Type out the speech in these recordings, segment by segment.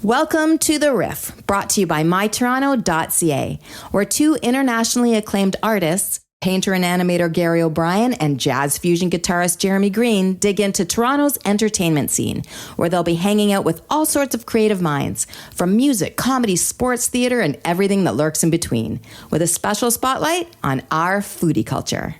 Welcome to The Riff, brought to you by mytoronto.ca, where two internationally acclaimed artists, painter and animator Gary O'Brien and jazz fusion guitarist Jeremy Green, dig into Toronto's entertainment scene, where they'll be hanging out with all sorts of creative minds, from music, comedy, sports, theater, and everything that lurks in between, with a special spotlight on our foodie culture.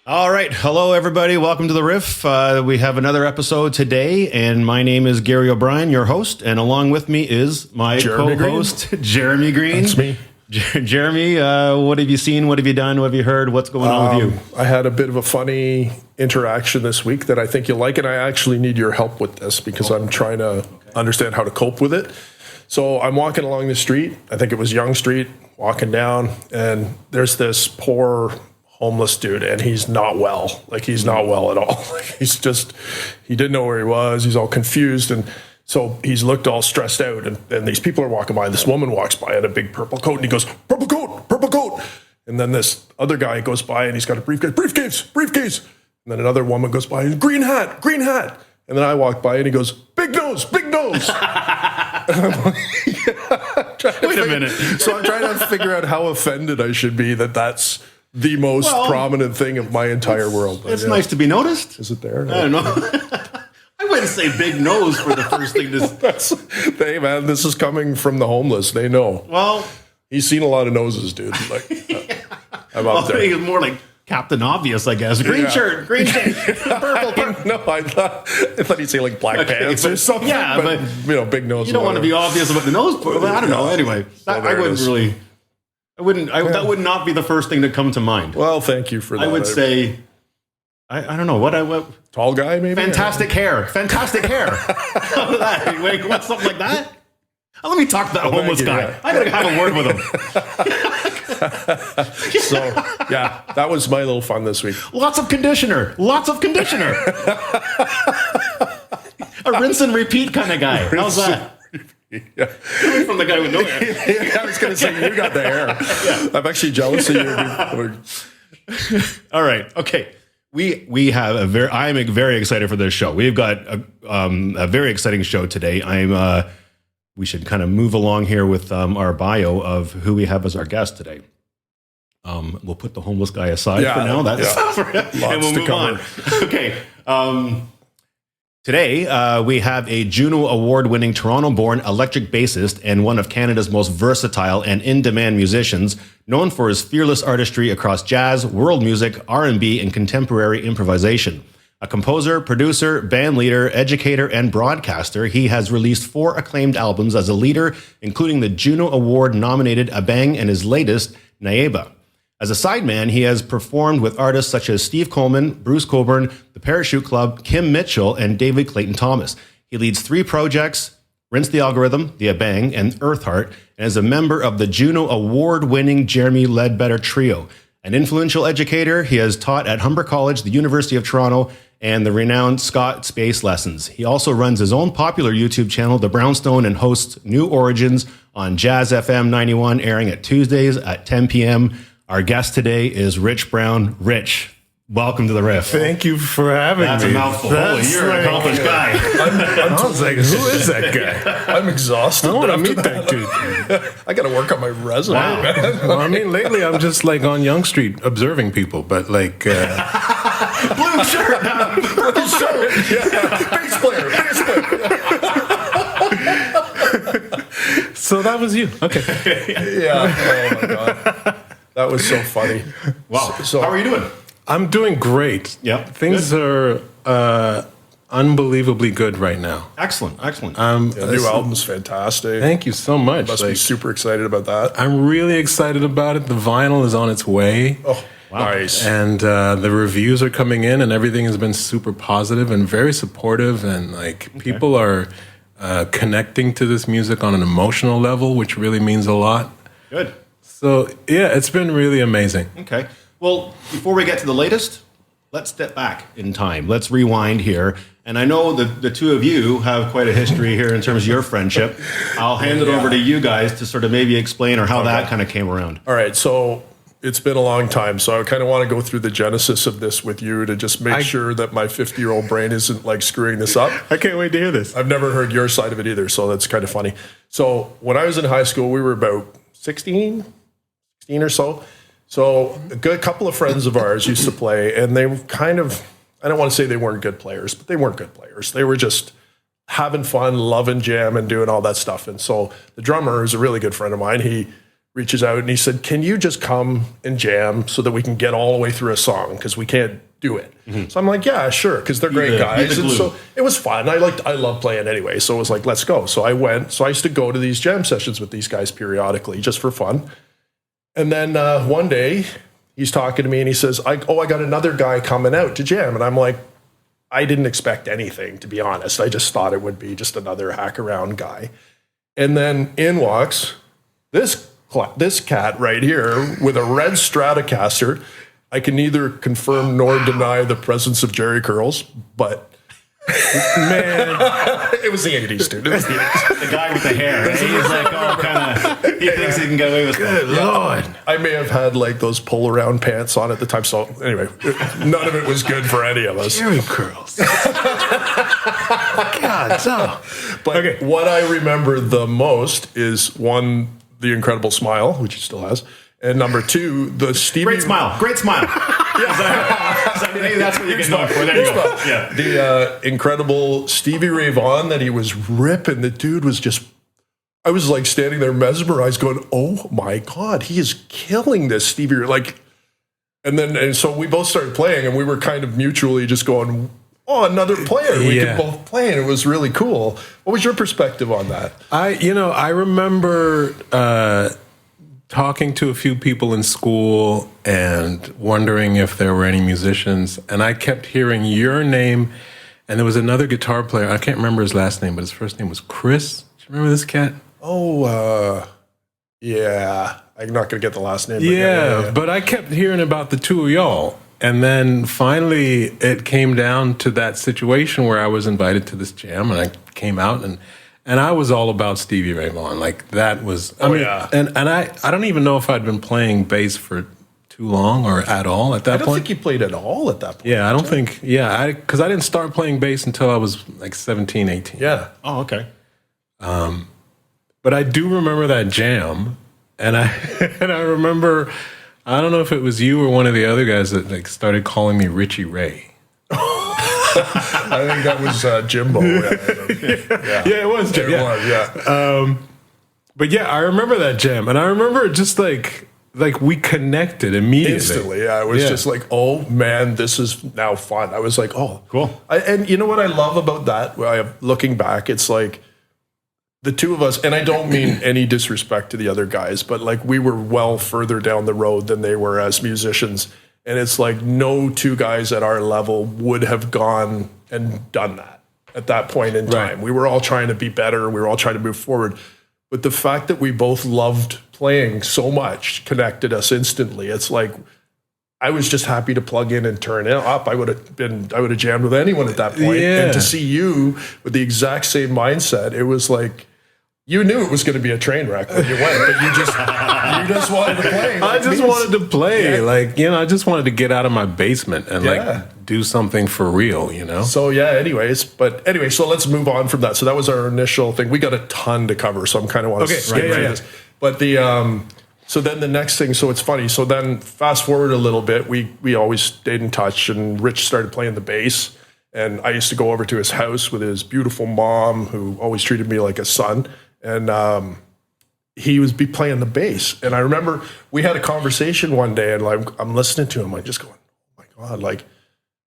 All right. Hello, everybody. Welcome to The Riff. We have another episode today, and my name is Gary O'Brien, your host, and along with me is my co-host, Jeremy Green. That's me. Jeremy, what have you seen? What have you done? What have you heard? What's going on with you? I had a bit of a funny interaction this week that I think you'll like, and I actually need your help with this because I'm trying to understand how to cope with it. So I'm walking along the street. I think it was Yonge Street, walking down, and there's this poor homeless dude, and he's not well. Like, he's not well at all. Like, he didn't know where he was. He's all confused. And so he's looked all stressed out. And these people are walking by. This woman walks by in a big purple coat, and he goes, purple coat, purple coat. And then this other guy goes by, and he's got a briefcase. And then another woman goes by, and green hat. And then I walk by, and he goes, big nose. And I'm like, wait a minute. So I'm trying to figure out how offended I should be that's the most prominent thing of my entire world. It's nice to be noticed. Is it there? I don't know. I wouldn't say big nose for the first thing to... Hey, man, this is coming from the homeless. They know. Well... He's seen a lot of noses, dude. Like, I'm up there. He's more like Captain Obvious, I guess. Green shirt, purple. No, I thought he'd say like black pants or something. Yeah, but big nose. You don't want to be obvious about the nose. But I don't know. Anyway, that would not be the first thing to come to mind. Well, thank you for that. I would say, I don't know what tall guy maybe. Fantastic hair. Wait, what's something like that? Let me talk to that homeless guy. Yeah. I gotta have a word with him. So yeah, that was my little fun this week. Lots of conditioner. A rinse and repeat kind of guy. How's that? Yeah. From the guy with no hair. Yeah, I was going to say, you got the hair. Yeah. I'm actually jealous of you. All right. Okay. We have I'm very excited for this show. We've got a very exciting show today. We should kind of move along here with our bio of who we have as our guest today. We'll put the homeless guy aside for now. That's and we'll move on. Okay. Today, we have a Juno Award-winning Toronto-born electric bassist and one of Canada's most versatile and in-demand musicians, known for his fearless artistry across jazz, world music, R&B, and contemporary improvisation. A composer, producer, band leader, educator, and broadcaster, he has released 4 acclaimed albums as a leader, including the Juno Award-nominated Abang and his latest, Naiba. As a sideman, he has performed with artists such as Steve Coleman, Bruce Coburn, The Parachute Club, Kim Mitchell, and David Clayton Thomas. He leads 3 projects, Rinse the Algorithm, The Abang, and Earthheart, and is a member of the Juno Award-winning Jeremy Ledbetter Trio. An influential educator, he has taught at Humber College, the University of Toronto, and the renowned Scott Space Lessons. He also runs his own popular YouTube channel, The Brownstone, and hosts New Origins on Jazz FM 91, airing at Tuesdays at 10 p.m. Our guest today is Rich Brown. Rich, welcome to The Riff. Thank you for having me. That's a mouthful. Holy, you're an accomplished guy. I was like, who is that guy? I'm exhausted. I want to meet that dude. I got to work on my resume, man. Well, I mean, lately I'm just like on Yonge Street observing people, but like... Blue shirt. Purple shirt. Yeah. Bass player. So that was you. Okay. Yeah. Oh, my God. That was so funny. Wow. So how are you doing? I'm doing great. Yep. Things are unbelievably good right now. Excellent. The new album's fantastic. Thank you so much. Must be super excited about that. I'm really excited about it. The vinyl is on its way. Oh, wow. Nice. And the reviews are coming in, and everything has been super positive and very supportive. And people are connecting to this music on an emotional level, which really means a lot. Good. So, yeah, it's been really amazing. Okay. Well, before we get to the latest, let's step back in time. Let's rewind here. And I know that the two of you have quite a history here in terms of your friendship. I'll hand it over to you guys to sort of maybe explain or how that kind of came around. All right, so it's been a long time, so I kind of want to go through the genesis of this with you to just make sure that my 50-year-old brain isn't like screwing this up. I can't wait to hear this. I've never heard your side of it either, so that's kind of funny. So when I was in high school, we were about 16 or so. So a good couple of friends of ours used to play, and they were kind of, I don't want to say they weren't good players, but they weren't good players. They were just having fun, loving jam, and doing all that stuff. And so the drummer is a really good friend of mine. He reaches out and he said, "Can you just come and jam so that we can get all the way through a song, because we can't do it." Mm-hmm. So I'm like, "Yeah, sure," because they're great guys. And so it was fun. I love playing anyway. So it was like, let's go. So I went. So I used to go to these jam sessions with these guys periodically just for fun. And then one day he's talking to me and he says, I got another guy coming out to jam. And I'm like, I didn't expect anything, to be honest. I just thought it would be just another hack around guy. And then in walks this cat right here with a red Stratocaster. I can neither confirm nor deny the presence of Jerry curls, but man, it was the 80s, dude. It was the 80s. The guy with the hair. Right? He's like, he thinks he can get away with stuff. Good Lord. I may have had like those pull-around pants on at the time. So anyway, none of it was good for any of us. Jerry curls. God, so. But what I remember the most is, one, the incredible smile, which he still has. And number two, the Stevie... Great smile. Great smile. Maybe that's what you get known for. There you go. Yeah. The incredible Stevie Ray Vaughan that he was ripping. The dude was just... I was like standing there mesmerized going, oh my God, he is killing this Stevie Ray. Like, and so we both started playing and we were kind of mutually just going, oh, another player. We could both play, and it was really cool. What was your perspective on that? I remember talking to a few people in school and wondering if there were any musicians, and I kept hearing your name, and there was another guitar player. I can't remember his last name, but his first name was Chris. Do you remember this cat? Oh, yeah. I'm not going to get the last name. But I kept hearing about the two of y'all. And then finally it came down to that situation where I was invited to this jam, and I came out and I was all about Stevie Ray Vaughan. Like, that was, and I don't even know if I'd been playing bass for too long or at all at that point. I don't think you played at all at that point. Yeah, I don't think, because I didn't start playing bass until I was like 17, 18. Yeah. Oh, okay. But I do remember that jam, and I remember, I don't know if it was you or one of the other guys that like started calling me Richie Ray. I think that was Jimbo. Yeah, it was Jimbo. It was, yeah. But yeah, I remember that jam, and I remember just like we connected immediately. Instantly, yeah. It was just like, oh man, this is now fun. I was like, oh, cool. And you know what I love about that? Looking back, it's like the two of us, and I don't mean any disrespect to the other guys, but like we were well further down the road than they were as musicians. And it's like no two guys at our level would have gone and done that at that point in time. Right. We were all trying to be better. We were all trying to move forward. But the fact that we both loved playing so much connected us instantly. It's like, I was just happy to plug in and turn it up. I would have jammed with anyone at that point. Yeah. And to see you with the exact same mindset, it was like, you knew it was going to be a train wreck when you went, but you just wanted to play. I just wanted to play. Yeah. I just wanted to get out of my basement and do something for real, So so let's move on from that. So that was our initial thing. We got a ton to cover, so I'm kind of want to skip through this. But so then the next thing, so it's funny. So then fast forward a little bit, we always stayed in touch, and Rich started playing the bass, and I used to go over to his house with his beautiful mom, who always treated me like a son. And he was playing the bass. And I remember we had a conversation one day, and I'm listening to him. I'm just going, oh my God. Like,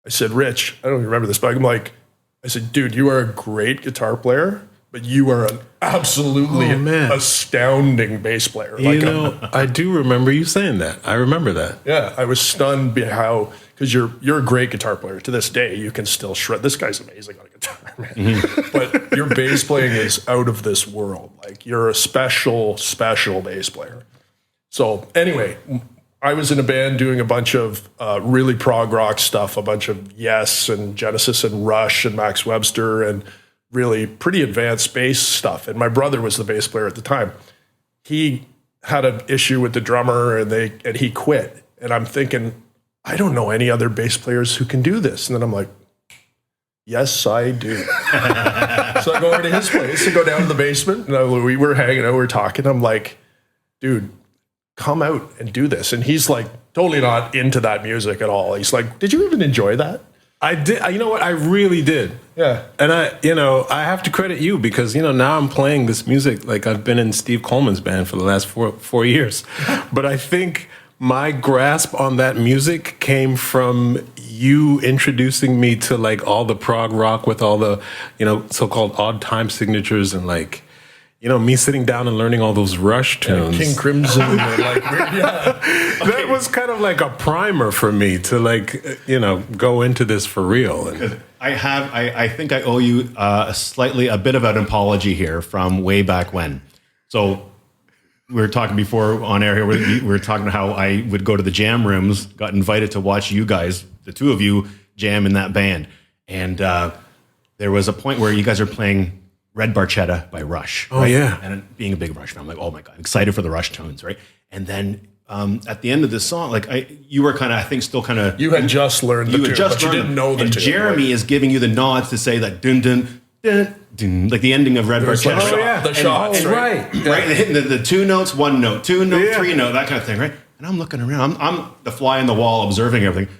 I said, Rich, I don't even remember this, but I said, dude, you are a great guitar player, but you are an absolutely astounding bass player. I do remember you saying that. I remember that. Yeah, I was stunned by how, because you're a great guitar player. To this day, you can still shred. This guy's amazing on a guitar, man. Mm-hmm. But your bass playing is out of this world. Like, you're a special, special bass player. So anyway, I was in a band doing a bunch of really prog rock stuff, a bunch of Yes and Genesis and Rush and Max Webster and really pretty advanced bass stuff. And my brother was the bass player at the time. He had an issue with the drummer and he quit. And I'm thinking, I don't know any other bass players who can do this. And then I'm like, yes, I do. So I go over to his place and go down to the basement. And we were hanging out, we were talking. I'm like, dude, come out and do this. And he's like totally not into that music at all. He's like, did you even enjoy that? I did. You know what? I really did. Yeah. And I have to credit you because, now I'm playing this music like I've been in Steve Coleman's band for the last four years. But I think my grasp on that music came from you introducing me to like all the prog rock with all the, so-called odd time signatures and like, me sitting down and learning all those Rush tunes. King Crimson. And That was kind of like a primer for me to like, go into this for real. And I think I owe you a bit of an apology here from way back when. So we were talking before on air here. We were talking about how I would go to the jam rooms, got invited to watch you guys, the two of you, jam in that band. And there was a point where you guys are playing Red Barchetta by Rush. Oh, right? yeah. And being a big Rush fan, I'm like, oh my God, I'm excited for the Rush tunes, right? And then at the end of this song, you were kind of, I think, still kind of... You had just learned the tune, but you didn't know the and tune. Jeremy is giving you the nods to say that dun dun dun dun, like the ending of Red Barchetta. Like the shots, right? They're hitting the two notes, one note, two note, three note, that kind of thing, right? And I'm looking around, I'm the fly on the wall observing everything.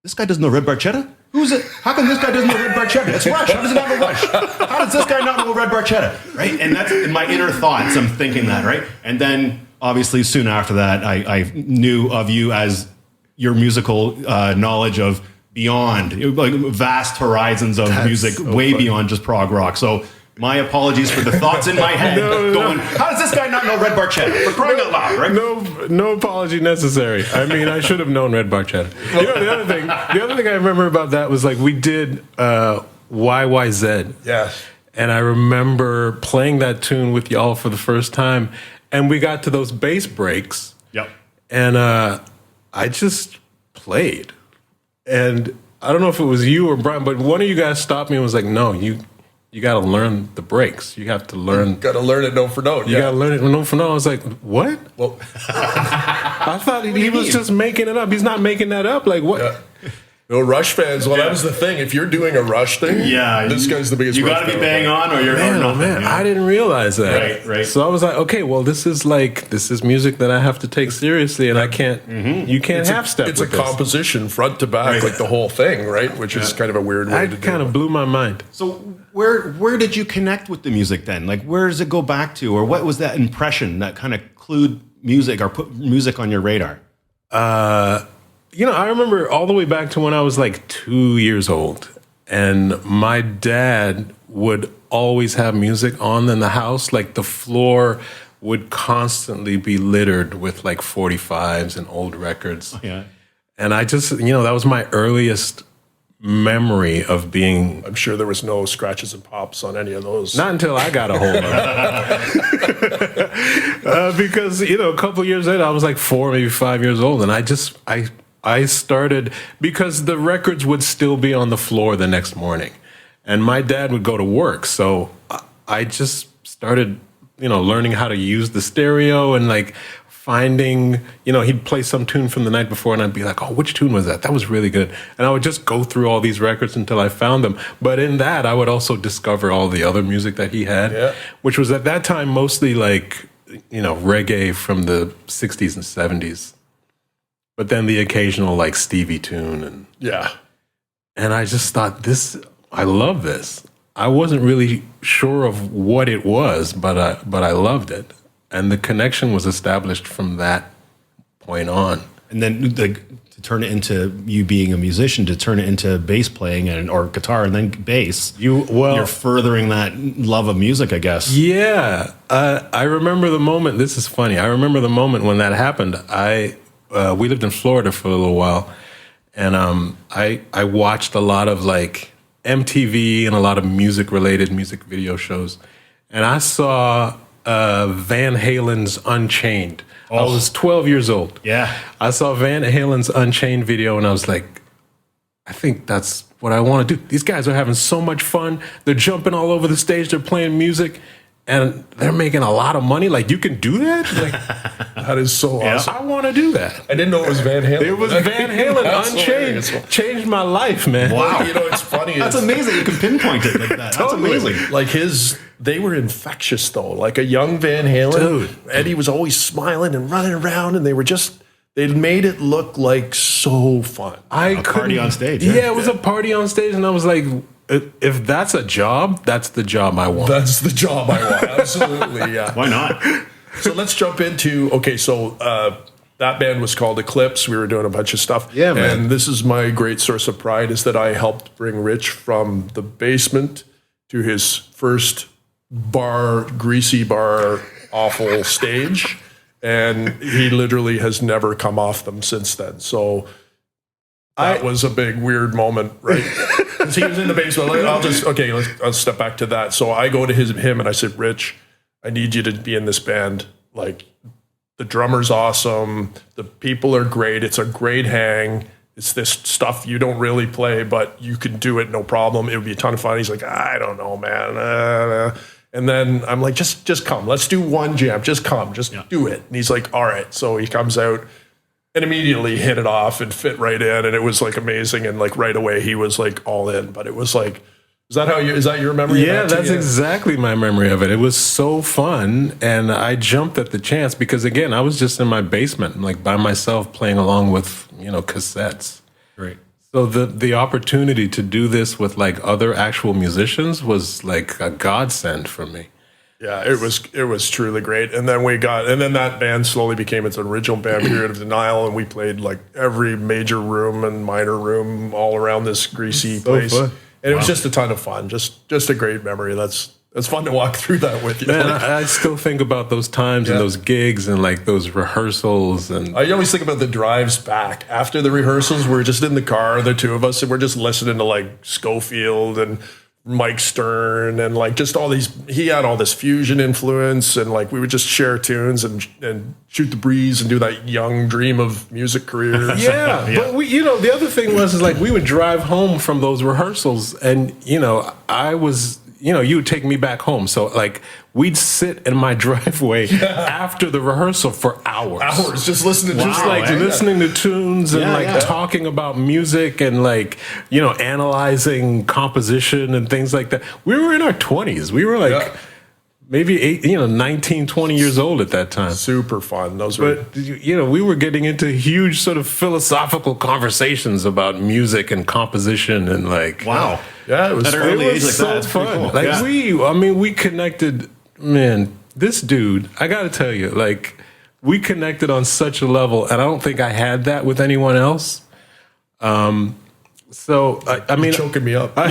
This guy doesn't know Red Barchetta? Who's it? How come this guy doesn't know Red Barchetta? It's Rush. How does he not know Rush? How does this guy not know Red Barchetta? Right? And that's in my inner thoughts. I'm thinking that, right? And then, obviously, soon after that, I knew of you as your musical knowledge of beyond, like vast horizons of music, so way funny. Beyond just prog rock. So my apologies for the thoughts in my head going, how does this guy not know Red Barchetta? For crying out loud, right? No apology necessary. I mean, I should have known Red Barchetta. The other thing I remember about that was like we did YYZ. Yeah. And I remember playing that tune with y'all for the first time. And we got to those bass breaks. Yep. And I just played. And I don't know if it was you or Brian, but one of you guys stopped me and was like, no, you got to learn the breaks. You have to learn. You got to learn it note for note. You got to learn it note for note. I was like, what? Well, I thought he was just making it up. He's not making that up. Like, what? Yeah. No, Rush fans, that was the thing. If you're doing a Rush thing, this guy's the biggest You Rush got to be bang on or you're not. Man, I didn't realize that. Right. So I was like, okay, well, this is music that I have to take seriously, and I can't, you can't half-step with this. It's a composition, front to back, like the whole thing, right? Which is kind of a weird way to do it. It kind of blew my mind. So where did you connect with the music then? Like, where does it go back to? Or what was that impression that kind of clued music or put music on your radar? I remember all the way back to when I was like 2 years old, and my dad would always have music on in the house. Like the floor would constantly be littered with like 45s and old records. Oh, yeah. And I just, that was my earliest memory of being... I'm sure there was no scratches and pops on any of those. Not until I got a hold of it. Because, a couple years later, I was like 4, maybe 5 years old, and I started, because the records would still be on the floor the next morning, and my dad would go to work. So I just started, learning how to use the stereo and like finding, he'd play some tune from the night before and I'd be like, oh, which tune was that? That was really good. And I would just go through all these records until I found them. But in that, I would also discover all the other music that he had, which was at that time mostly like, reggae from the 60s and 70s. But then the occasional like Stevie tune and I just thought I love this. I wasn't really sure of what it was, but I loved it, and the connection was established from that point on. And then to turn it into you being a musician, to turn it into bass playing or guitar and then bass. You're furthering that love of music, I guess. Yeah, I remember the moment. This is funny. I remember the moment when that happened. We lived in Florida for a little while, and I watched a lot of like MTV and a lot of music video shows, and I saw Van Halen's Unchained. I was 12 years old. Yeah. I saw Van Halen's Unchained video and I was like, I think that's what I want to do. These guys are having so much fun. They're jumping all over the stage. They're playing music and they're making a lot of money. Like, you can do that? Like, That is so awesome. I want to do that. I didn't know it was Van Halen. It was Van Halen That's Unchained. hilarious. Changed my life, man. Wow. You know, it's funny. That's it's- amazing. You can pinpoint it like that. Totally. That's amazing. Like they were infectious though. Like a young Van Halen. Dude. Eddie was always smiling and running around, and they made it look like so fun. I A party on stage, Yeah, yeah. it was a party on stage, and I was like, if that's a job, that's the job I want. That's the job I want. Absolutely, yeah. Why not? So let's jump into that band was called Eclipse. We were doing a bunch of stuff. Yeah, man. And this is my great source of pride is that I helped bring Rich from the basement to his first greasy bar, awful stage. And he literally has never come off them since then. So that was a big weird moment, right? Because he was in the basement. I'll step back to that. So I go to him and I said, Rich, I need you to be in this band. Like, the drummer's awesome. The people are great. It's a great hang. It's this stuff you don't really play, but you can do it no problem. It would be a ton of fun. He's like, I don't know, man. And then I'm like, just come. Let's do one jam. Just come. Just do it. And he's like, all right. So he comes out and immediately hit it off and fit right in. And it was like amazing. And like right away, he was like all in. But it was like, is that your memory? Yeah, of that that's exactly my memory of it. It was so fun, and I jumped at the chance because, again, I was just in my basement, like by myself, playing along with cassettes. Great. So the opportunity to do this with like other actual musicians was like a godsend for me. Yeah, it was truly great. And then that band slowly became its original band, Period of Denial, and we played like every major room and minor room all around this greasy place. fun. And it was just a ton of fun. Just a great memory. That's fun to walk through that with you. Man, Like, I still think about those times and those gigs and like those rehearsals and I always think about the drives back after the rehearsals. We're just in the car, the two of us, and we're just listening to like Schofield and Mike Stern and like just all these. He had all this fusion influence, and like we would just share tunes and shoot the breeze and do that young dream of music career. Yeah, but the other thing was like we would drive home from those rehearsals, and I was, you would take me back home. So like we'd sit in my driveway after the rehearsal for hours, just listening to just like listening to tunes and talking about music and like analyzing composition and things like that. We were in our 20s. We were like maybe 19, 20 years old at that time. Super fun. Those were. But we were getting into huge sort of philosophical conversations about music and composition and like Wow. Yeah, it was At an fun. early it age was like so that, it's pretty fun. cool. Like we connected. Man, this dude, I got to tell you, like we connected on such a level, and I don't think I had that with anyone else. So I mean, choking me up. I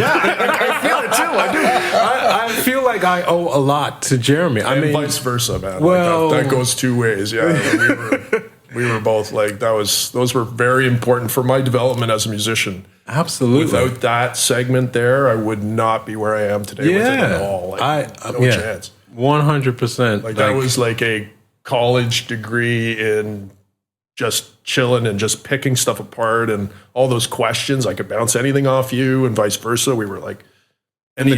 feel it too. I do. I feel like I owe a lot to Jeremy. I And mean, vice versa, man. Well- that goes two ways. Yeah, we were both like those were very important for my development as a musician. absolutely. Without that segment there, I would not be where I am today with it at all. Like, no chance. 100%. Like that was like a college degree in just chilling and just picking stuff apart and all those questions. I could bounce anything off you and vice versa. We were like, And the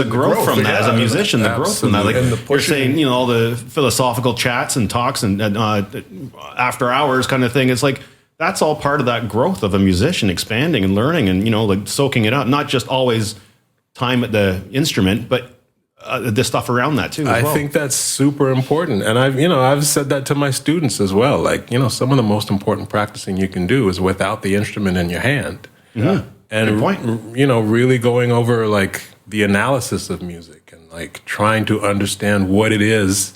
growth from that as a musician, the growth from that, like And the you're pushing. saying, all the philosophical chats and talks and after hours kind of thing. It's like that's all part of that growth of a musician, expanding and learning and like soaking it up. Not just always time at the instrument, but the stuff around that too. I think that's super important, and I've said that to my students as well. Like some of the most important practicing you can do is without the instrument in your hand. Yeah. And Good point. really going over like the analysis of music and like trying to understand what it is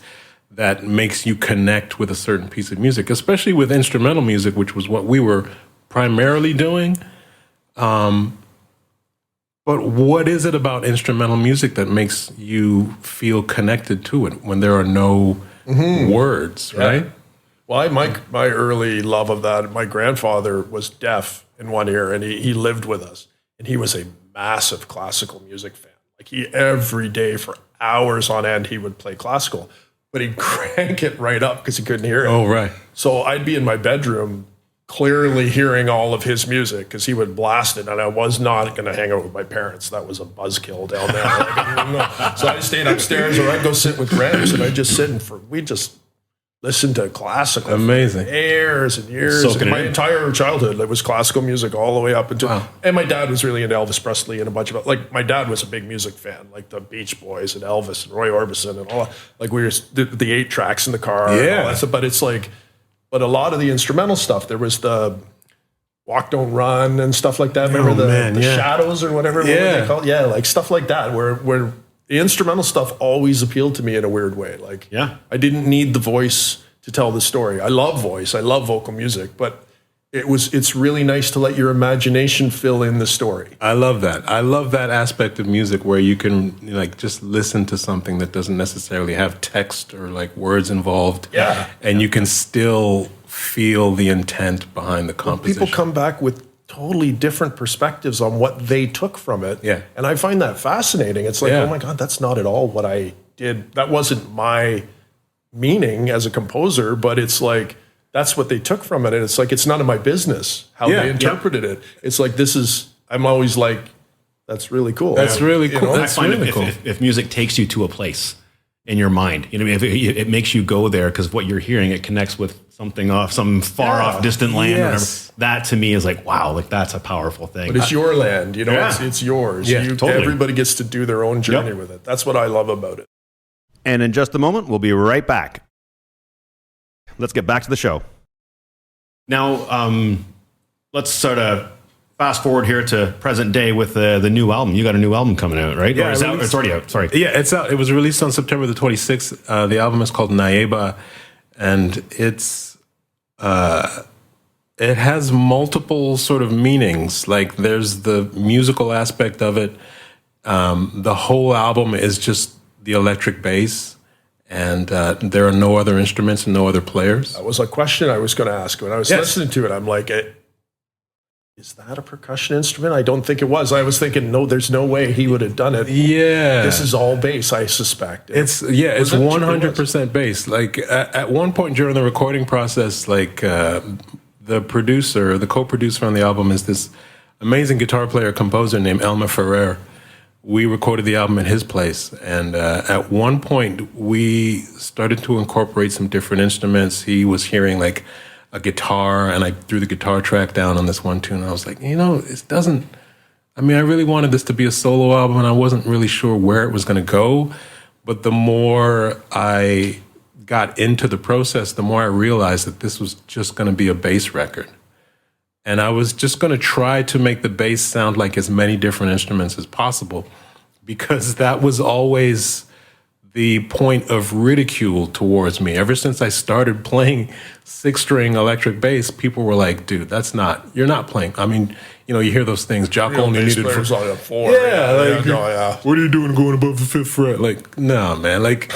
that makes you connect with a certain piece of music, especially with instrumental music, which was what we were primarily doing. But what is it about instrumental music that makes you feel connected to it when there are no words, right? Well, my early love of that, my grandfather was deaf in one ear, and he lived with us, and he was a massive classical music fan. Like every day for hours on end, he would play classical, but he'd crank it right up because he couldn't hear it. Oh, right. So I'd be in my bedroom clearly hearing all of his music because he would blast it, and I was not going to hang out with my parents. That was a buzzkill down there. So I stayed upstairs, or I'd go sit with Gramps, and I'd just sit we'd just listen to classical. Amazing. For years and years. And my entire childhood, it was classical music all the way up until. Wow. And my dad was really into Elvis Presley and a bunch of, like, my dad was a big music fan, like the Beach Boys and Elvis and Roy Orbison and all. Like, we were the 8 tracks in the car. Yeah. And all that stuff. But it's like, but a lot of the instrumental stuff, there was the Walk Don't Run and stuff like that. Remember the Shadows or whatever? What were they called? Yeah, like stuff like that, where the instrumental stuff always appealed to me in a weird way. Like, I didn't need the voice to tell the story. I love voice. I love vocal music, but it's really nice to let your imagination fill in the story. I love that. I love that aspect of music where you can like just listen to something that doesn't necessarily have text or like words involved. Yeah. And you can still feel the intent behind the composition. People come back with totally different perspectives on what they took from it. Yeah. And I find that fascinating. It's like, oh my God, that's not at all what I did. That wasn't my meaning as a composer, but it's like, that's what they took from it. And it's like, it's none of my business how they interpreted it. It's like, I'm always like, that's really cool. That's really cool. You know? That's really cool. If music takes you to a place in your mind, you know, if it makes you go there because what you're hearing, it connects with something off, some far off distant land or whatever. That to me is like, wow, like that's a powerful thing. But it's your land, you know, it's yours. Yeah, totally. Everybody gets to do their own journey with it. That's what I love about it. And in just a moment, we'll be right back. Let's get back to the show. Now, let's sort of fast forward here to present day with the new album. You got a new album coming out, right? Yeah, it's already out. Sorry. Yeah, it's out. It was released on September the 26th. The album is called Naiba, and it has multiple sort of meanings. Like there's the musical aspect of it. The whole album is just the electric bass, and there are no other instruments and no other players. That was a question I was going to ask. When I was listening to it, I'm like, is that a percussion instrument? I don't think it was. I was thinking, no, there's no way he would have done it. Yeah. This is all bass, I suspect. It's 100% bass. Like at one point during the recording process, like the co-producer on the album is this amazing guitar player, composer named Elmer Ferrer. We recorded the album at his place. And at one point, we started to incorporate some different instruments. He was hearing like a guitar, and I threw the guitar track down on this one tune. And I was like, you know, I really wanted this to be a solo album, and I wasn't really sure where it was going to go. But the more I got into the process, the more I realized that this was just going to be a bass record. And I was just going to try to make the bass sound like as many different instruments as possible, because that was always the point of ridicule towards me. Ever since I started playing 6-string electric bass, people were like, dude, you're not playing. I mean, you know, you hear those things, Jock only needed on a 4. What are you doing going above the 5th fret? Like, no, man, like...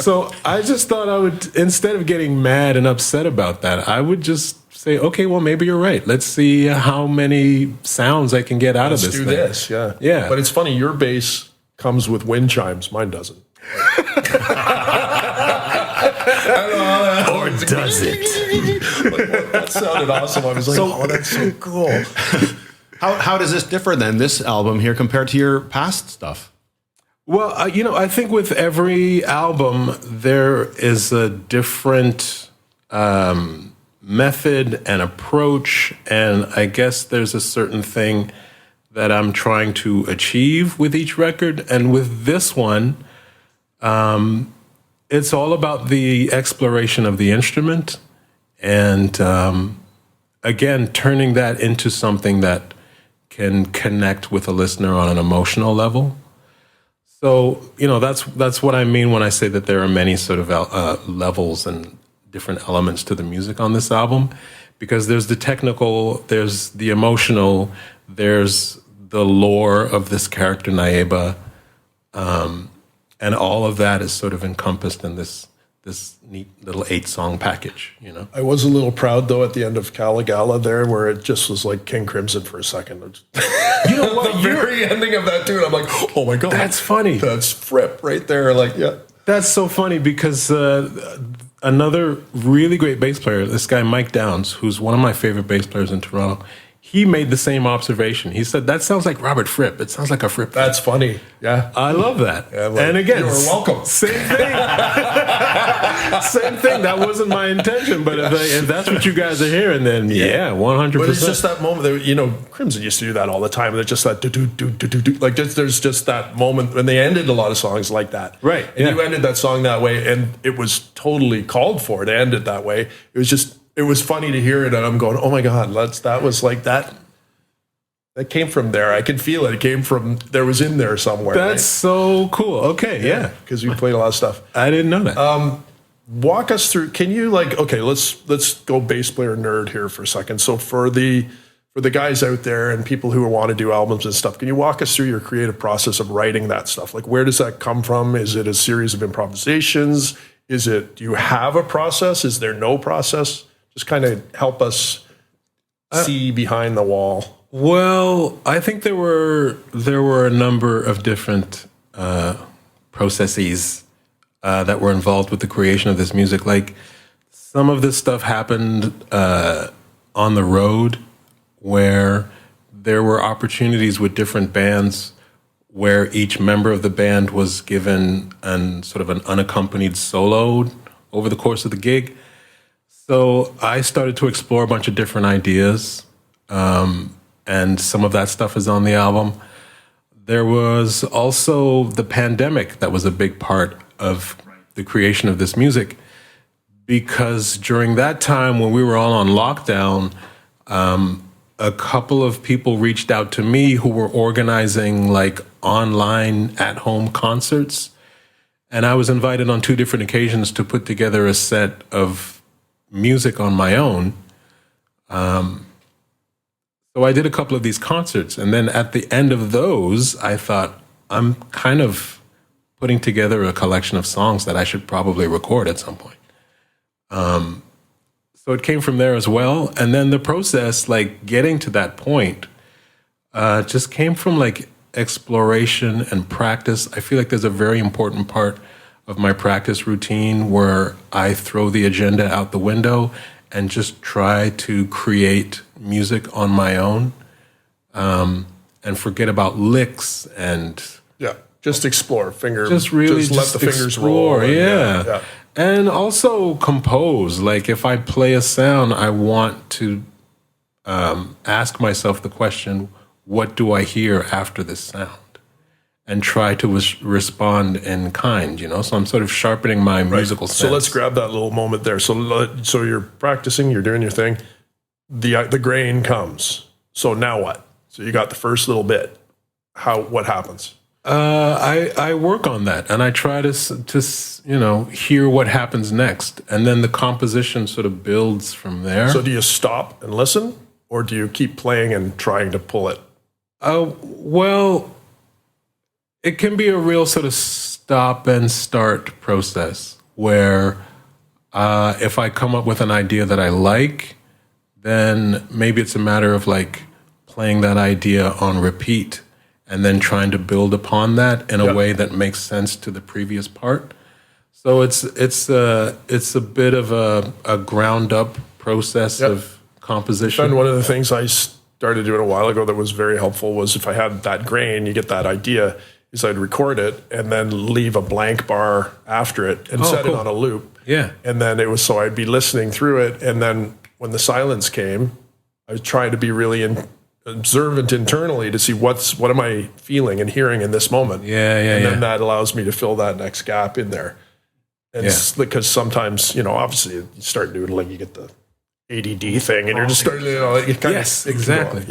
So I just thought I would, instead of getting mad and upset about that, I would just say, okay, well, maybe you're right. Let's see how many sounds I can get out of this thing. Let's do this, yeah. But it's funny, your bass comes with wind chimes. Mine doesn't. Or does it? That sounded awesome. I was like, oh, that's so cool. How does this differ then, this album here, compared to your past stuff? Well, I think with every album, there is a different method and approach, and I guess there's a certain thing that I'm trying to achieve with each record. And with this one, it's all about the exploration of the instrument, and again, turning that into something that can connect with a listener on an emotional level. So, that's what I mean when I say that there are many sort of levels and different elements to the music on this album, because there's the technical, there's the emotional, there's the lore of this character, Naiba, and all of that is sort of encompassed in this this neat little 8-song package, you know. I was a little proud though at the end of Caligala there, where it just was like King Crimson for a second. You know what? The very ending of that tune, I'm like, oh my god, That's funny. That's Fripp right there. Like, yeah, That's so funny because another really great bass player, this guy Mike Downs, who's one of my favorite bass players in Toronto, he made the same observation. He said, that sounds like Robert Fripp. It sounds like a Fripp. that's funny. Yeah, I love that. Yeah, well, and again, you're welcome. Same thing. Same thing. That wasn't my intention, but if that's what you guys are hearing, then yeah, 100%. But it's just that moment that, you know, Crimson used to do that all the time. They're just that do. Like there's just that moment when they ended a lot of songs like that. Right. And you ended that song that way, and it was totally called for to end it that way. It was funny to hear it, and I'm going, oh my god, that was like that. That came from there. I can feel it. It came from there. Was in there somewhere. That's so cool. Okay, yeah. Because we played a lot of stuff. I didn't know that. Walk us through. Can you let's go bass player nerd here for a second. So for the guys out there and people who want to do albums and stuff, can you walk us through your creative process of writing that stuff? Like, where does that come from? Is it a series of improvisations? Do you have a process? Is there no process? Just kind of help us see behind the wall. Well, I think there were a number of different processes that were involved with the creation of this music. Like, some of this stuff happened on the road, where there were opportunities with different bands where each member of the band was given an unaccompanied solo over the course of the gig. So I started to explore a bunch of different ideas, and some of that stuff is on the album. There was also the pandemic that was a big part of the creation of this music, because during that time when we were all on lockdown, a couple of people reached out to me who were organizing like online at-home concerts, and I was invited on 2 different occasions to put together a set of music on my own. So I did a couple of these concerts, and then at the end of those, I thought, I'm kind of putting together a collection of songs that I should probably record at some point. So it came from there as well. And then the process, like getting to that point, just came from like exploration and practice. I feel like there's a very important part of my practice routine where I throw the agenda out the window and just try to create music on my own, and forget about licks and just explore. Just let the fingers roll. Yeah. And also compose. Like if I play a sound, I want to ask myself the question, what do I hear after this sound? And try to respond in kind, you know? So I'm sort of sharpening my musical sense. So let's grab that little moment there. So you're practicing, you're doing your thing. The grain comes. So now what? So you got the first little bit. What happens? I work on that, and I try to hear what happens next, and then the composition sort of builds from there. So do you stop and listen, or do you keep playing and trying to pull it? Well, it can be a real sort of stop and start process where if I come up with an idea that I like, then maybe it's a matter of like playing that idea on repeat and then trying to build upon that in a way that makes sense to the previous part. So it's a bit of a ground up process of composition. And one of the things I started doing a while ago that was very helpful was if I had that grain, you get that idea, is I'd record it and then leave a blank bar after it and set it on a loop. Yeah. And then it was, so I'd be listening through it, and then when the silence came, I was trying to be really observant internally to see what am I feeling and hearing in this moment. And then that allows me to fill that next gap in there. And because sometimes, obviously you start doodling, you get the ADD thing, and you're just starting, exactly.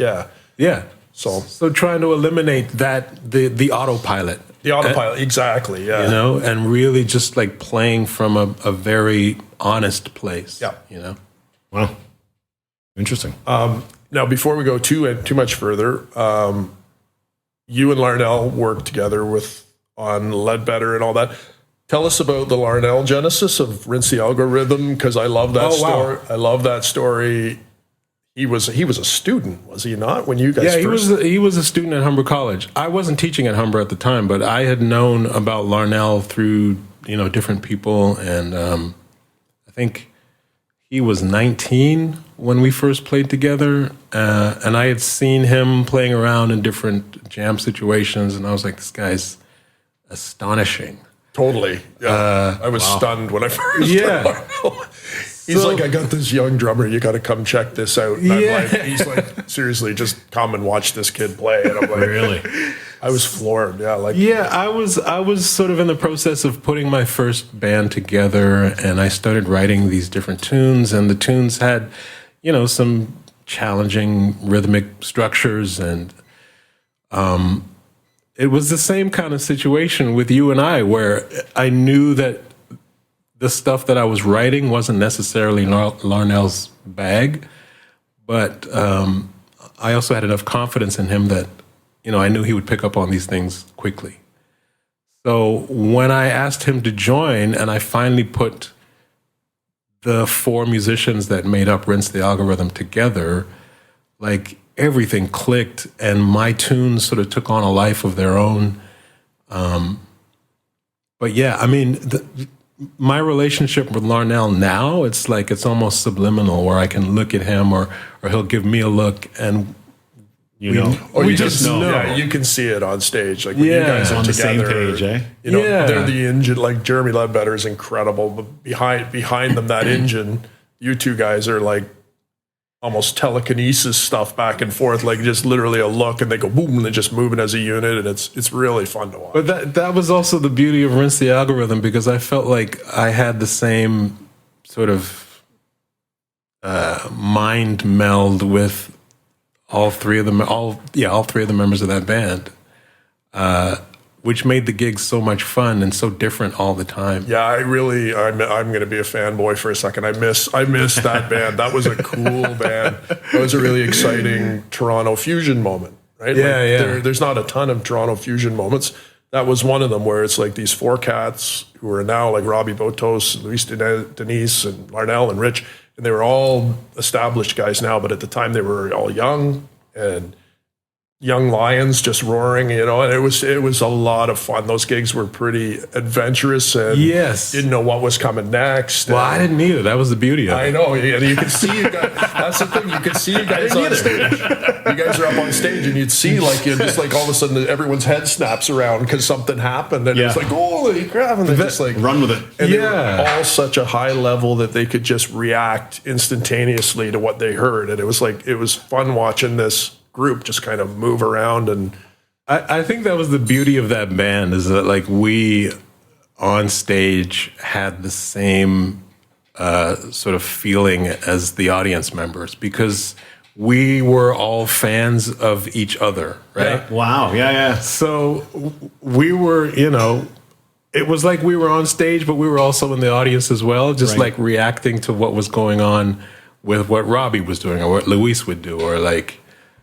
Yeah. So trying to eliminate that, the autopilot. The autopilot, exactly, yeah. And really just like playing from a very honest place. Yeah. Wow. Interesting. Now, before we go too much further, you and Larnell worked together on Ledbetter and all that. Tell us about the Larnell genesis of Rinse the Algorithm, because I love that story. Wow. I love that story. He was a student, was he not? When you guys he was a student at Humber College. I wasn't teaching at Humber at the time, but I had known about Larnell through different people, and I think he was 19 when we first played together, and I had seen him playing around in different jam situations, and I was like, this guy's astonishing. Totally. Yeah. I was stunned when I first heard Larnell. He's like, I got this young drummer. You got to come check this out. And he's like, seriously, just come and watch this kid play. And I'm like, really? I was floored. Yeah, I was sort of in the process of putting my first band together, and I started writing these different tunes, and the tunes had, some challenging rhythmic structures, and it was the same kind of situation with you and I, where I knew that the stuff that I was writing wasn't necessarily Larnell's bag, but I also had enough confidence in him that, I knew he would pick up on these things quickly. So when I asked him to join, and I finally put the 4 musicians that made up Rinse the Algorithm together, like everything clicked, and my tunes sort of took on a life of their own. But yeah, I mean, my relationship with Larnell now, it's like it's almost subliminal, where I can look at him or he'll give me a look, and we just know. Yeah, you can see it on stage. Like when you guys are on together, the same page, eh? They're the engine. Like Jeremy Ledbetter is incredible, but behind them, that engine, you two guys are like almost telekinesis stuff back and forth, like just literally a look, and they go boom, and they're just moving as a unit, and it's really fun to watch. But that was also the beauty of Rinse the Algorithm, because I felt like I had the same sort of mind meld with all three of the members of that band, which made the gigs so much fun and so different all the time. Yeah, I'm going to be a fanboy for a second. I miss that band. That was a cool band. That was a really exciting Toronto fusion moment, right? There's not a ton of Toronto fusion moments. That was one of them, where it's like these 4 cats who are now like Robbie Botos, Luis Denise, and Larnell and Rich, and they were all established guys now, but at the time they were all young and young lions just roaring, and it was a lot of fun. Those gigs were pretty adventurous, and didn't know what was coming next. Well, I didn't either. That was the beauty of it. I know, and you could see you guys. That's the thing. You could see you guys on stage. You guys are up on stage, and you'd see just like all of a sudden everyone's head snaps around because something happened, and it's like, holy crap, and they just like run with it. And they were all such a high level that they could just react instantaneously to what they heard, and it was fun watching this group just kind of move around. And I think that was the beauty of that band, is that like we on stage had the same sort of feeling as the audience members, because we were all fans of each other, right? Yeah. Wow. Yeah. So we were, it was like we were on stage, but we were also in the audience as well, just like reacting to what was going on with what Robbie was doing or what Luis would do, or like,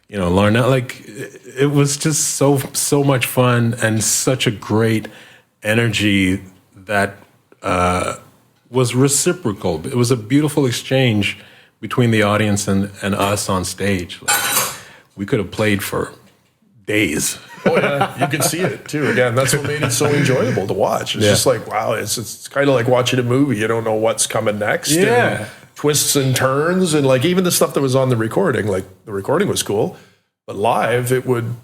Larnell. Like, it was just so much fun and such a great energy that was reciprocal. It was a beautiful exchange between the audience and us on stage. Like, we could have played for days. Oh yeah, you can see it too. Again, that's what made it so enjoyable to watch. It's just like, wow, it's kind of like watching a movie. You don't know what's coming next. Yeah. And twists and turns, and like even the stuff that was on the recording, like the recording was cool, but live it would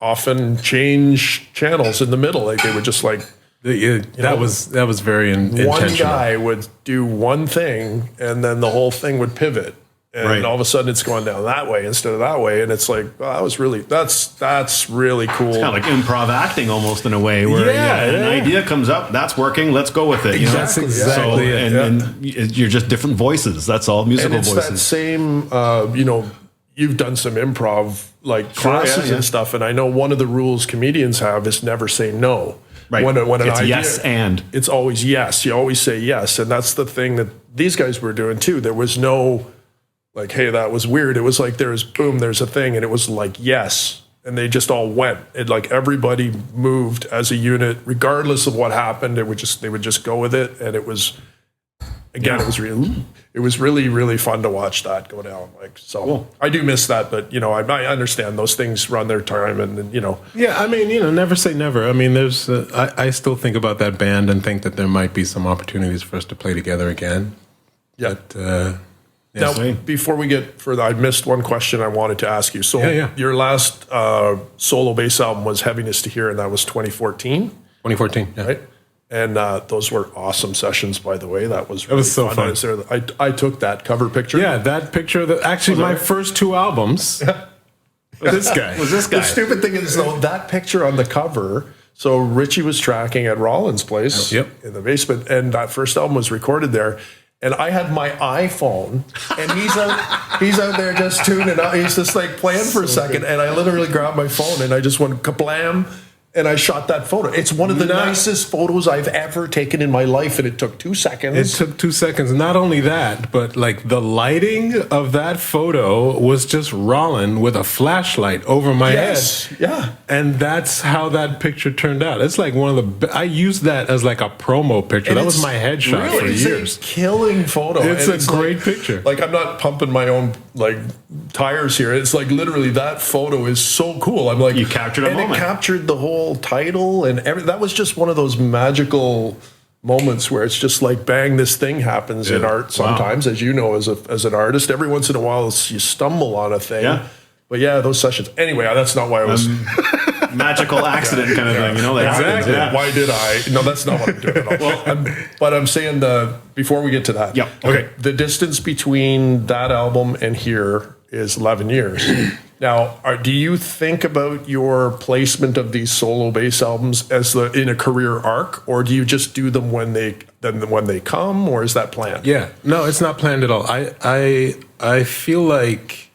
often change channels in the middle. Like they would just like that was very intentional. One guy would do one thing, and then the whole thing would pivot, and all of a sudden it's going down that way instead of that way, and it's like, wow, that's really cool. It's kind of like improv acting almost, in a way, where an idea comes up, that's working, let's go with it. Exactly. Exactly. And you're just different voices. That's all, musical voices. And it's that same, you've done some improv like classes and stuff, and I know one of the rules comedians have is never say no. Right. When an it's idea, yes and. It's always yes. You always say yes, and that's the thing that these guys were doing too. There was no like, hey, that was weird. It was like there's a thing, and it was like yes. and they just all went. It like everybody moved as a unit, regardless of what happened. They would just go with it, and it was again, it was really really fun to watch that go down. Like so, cool. I do miss that, but you know, I understand those things run their time, and you know. Yeah, I mean, you know, never say never. I mean, there's I still think about that band and think that there might be some opportunities for us to play together again. Yeah. But, now, before we get further, I missed one question I wanted to ask you. So your last solo bass album was Heaviness to Hear, and that was 2014? 2014, yeah. Right? And those were awesome sessions, by the way. That was really so fun. I took that cover picture. Yeah, that picture. Actually, my first 2 albums was this guy. The stupid thing is, though, that picture on the cover, so Richie was tracking at Rollins' place in the basement, and that first album was recorded there. And I had my iPhone, and he's out there just tuning out. He's just like playing for a second, and I literally grabbed my phone and I just went kablam, and I shot that photo. It's one of the nicest photos I've ever taken in my life, and it took 2 seconds. It took 2 seconds. Not only that, but like the lighting of that photo was just Rollin with a flashlight over my head. Yeah. And that's how that picture turned out. It's like one of the I used that as like a promo picture. And that was my headshot for years. It's a killing photo. It's a great picture. Like I'm not pumping my own like tires here. It's like literally that photo is so cool. I'm like, you captured a moment. It captured the whole title and that was just one of those magical moments where it's just like bang, this thing happens in art sometimes. As you know, as an artist, every once in a while you stumble on a thing. But yeah, those sessions anyway, that's not why I was magical accident kind of thing, you know, like exactly. Why did I? No, that's not what I'm doing at all. But I'm saying before we get to that, okay, the distance between that album and here is 11 years. Now, do you think about your placement of these solo bass albums as in a career arc, or do you just do them when they come, or is that planned? Yeah, no, it's not planned at all. I feel like,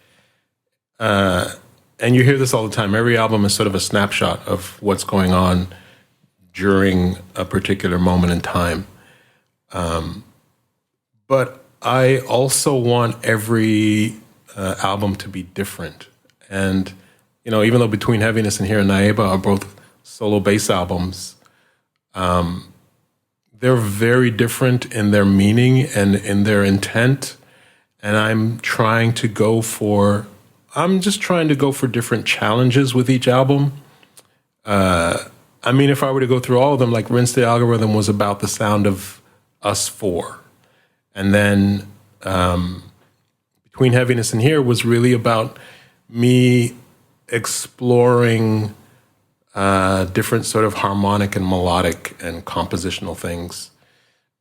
and you hear this all the time. Every album is sort of a snapshot of what's going on during a particular moment in time. But I also want every album to be different. And, you know, even though Between Heaviness and Here and Naiba are both solo bass albums, they're very different in their meaning and in their intent. And I'm just trying to go for different challenges with each album. I mean, if I were to go through all of them, like Rinse the Algorithm was about the sound of us four. And then Between Heaviness and Here was really about me exploring different sort of harmonic and melodic and compositional things,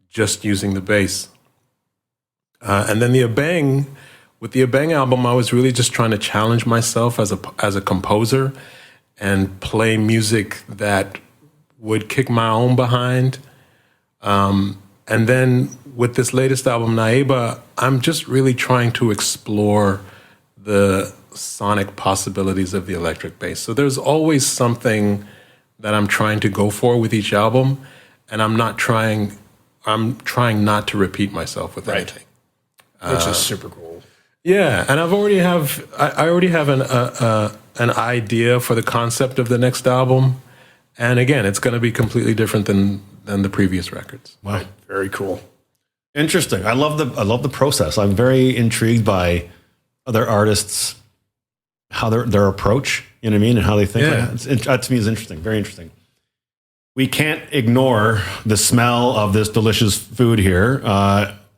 just using the bass. And then with the Abeng album, I was really just trying to challenge myself as a composer and play music that would kick my own behind. And then with this latest album, Naiba, I'm just really trying to explore the sonic possibilities of the electric bass. So there's always something that I'm trying to go for with each album, and I'm trying not to repeat myself with anything. Which is super cool. Yeah, and I already have an idea for the concept of the next album, and again, it's going to be completely different than the previous records. Wow, very cool. Interesting. I love the process. I'm very intrigued by other artists, how their approach, you know what I mean, and how they think. Yeah. That to me is interesting, very interesting. We can't ignore the smell of this delicious food here.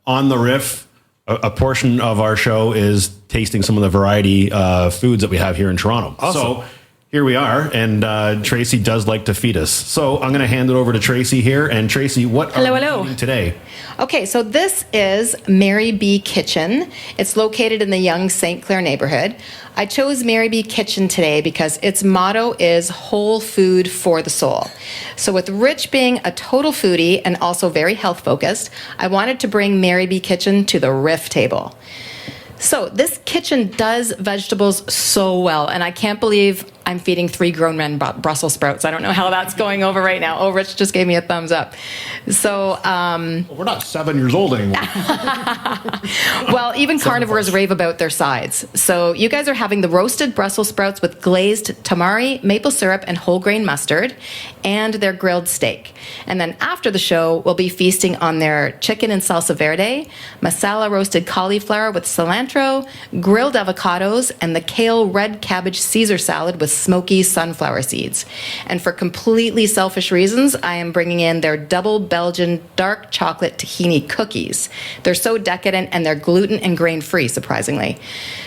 On the Riff, a portion of our show is tasting some of the variety foods that we have here in Toronto. Awesome. So here we are, and Tracy does like to feed us. So I'm going to hand it over to Tracy here. And Tracy, what are we eating today? Okay, so this is Mary B. Kitchen. It's located in the Yonge St. Clair neighborhood. I chose Mary B. Kitchen today because its motto is whole food for the soul. So with Rich being a total foodie and also very health focused, I wanted to bring Mary B. Kitchen to the Riff table. So this kitchen does vegetables so well, and I can't believe I'm feeding 3 grown men Brussels sprouts. I don't know how that's going over right now. Oh, Rich just gave me a thumbs up. So, We're not 7 years old anymore. well, even carnivores rave about their sides. So you guys are having the roasted Brussels sprouts with glazed tamari, maple syrup, and whole grain mustard, and their grilled steak. And then after the show, we'll be feasting on their chicken and salsa verde, masala roasted cauliflower with cilantro, grilled avocados, and the kale red cabbage Caesar salad with smoky sunflower seeds. And for completely selfish reasons, I am bringing in their double Belgian dark chocolate tahini cookies. They're so decadent, and they're gluten and grain-free, surprisingly.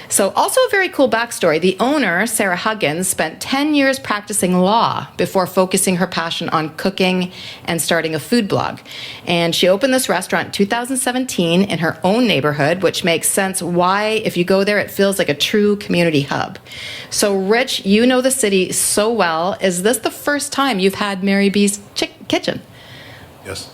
So also a very cool backstory. The owner, Sarah Huggins, spent 10 years practicing law before focusing her passion on cooking and starting a food blog. And she opened this restaurant in 2017 in her own neighborhood, which makes sense why, if you go there, it feels like a true community hub. So, Rich, you know the city so well. Is this the first time you've had Mary B's Kitchen? Yes.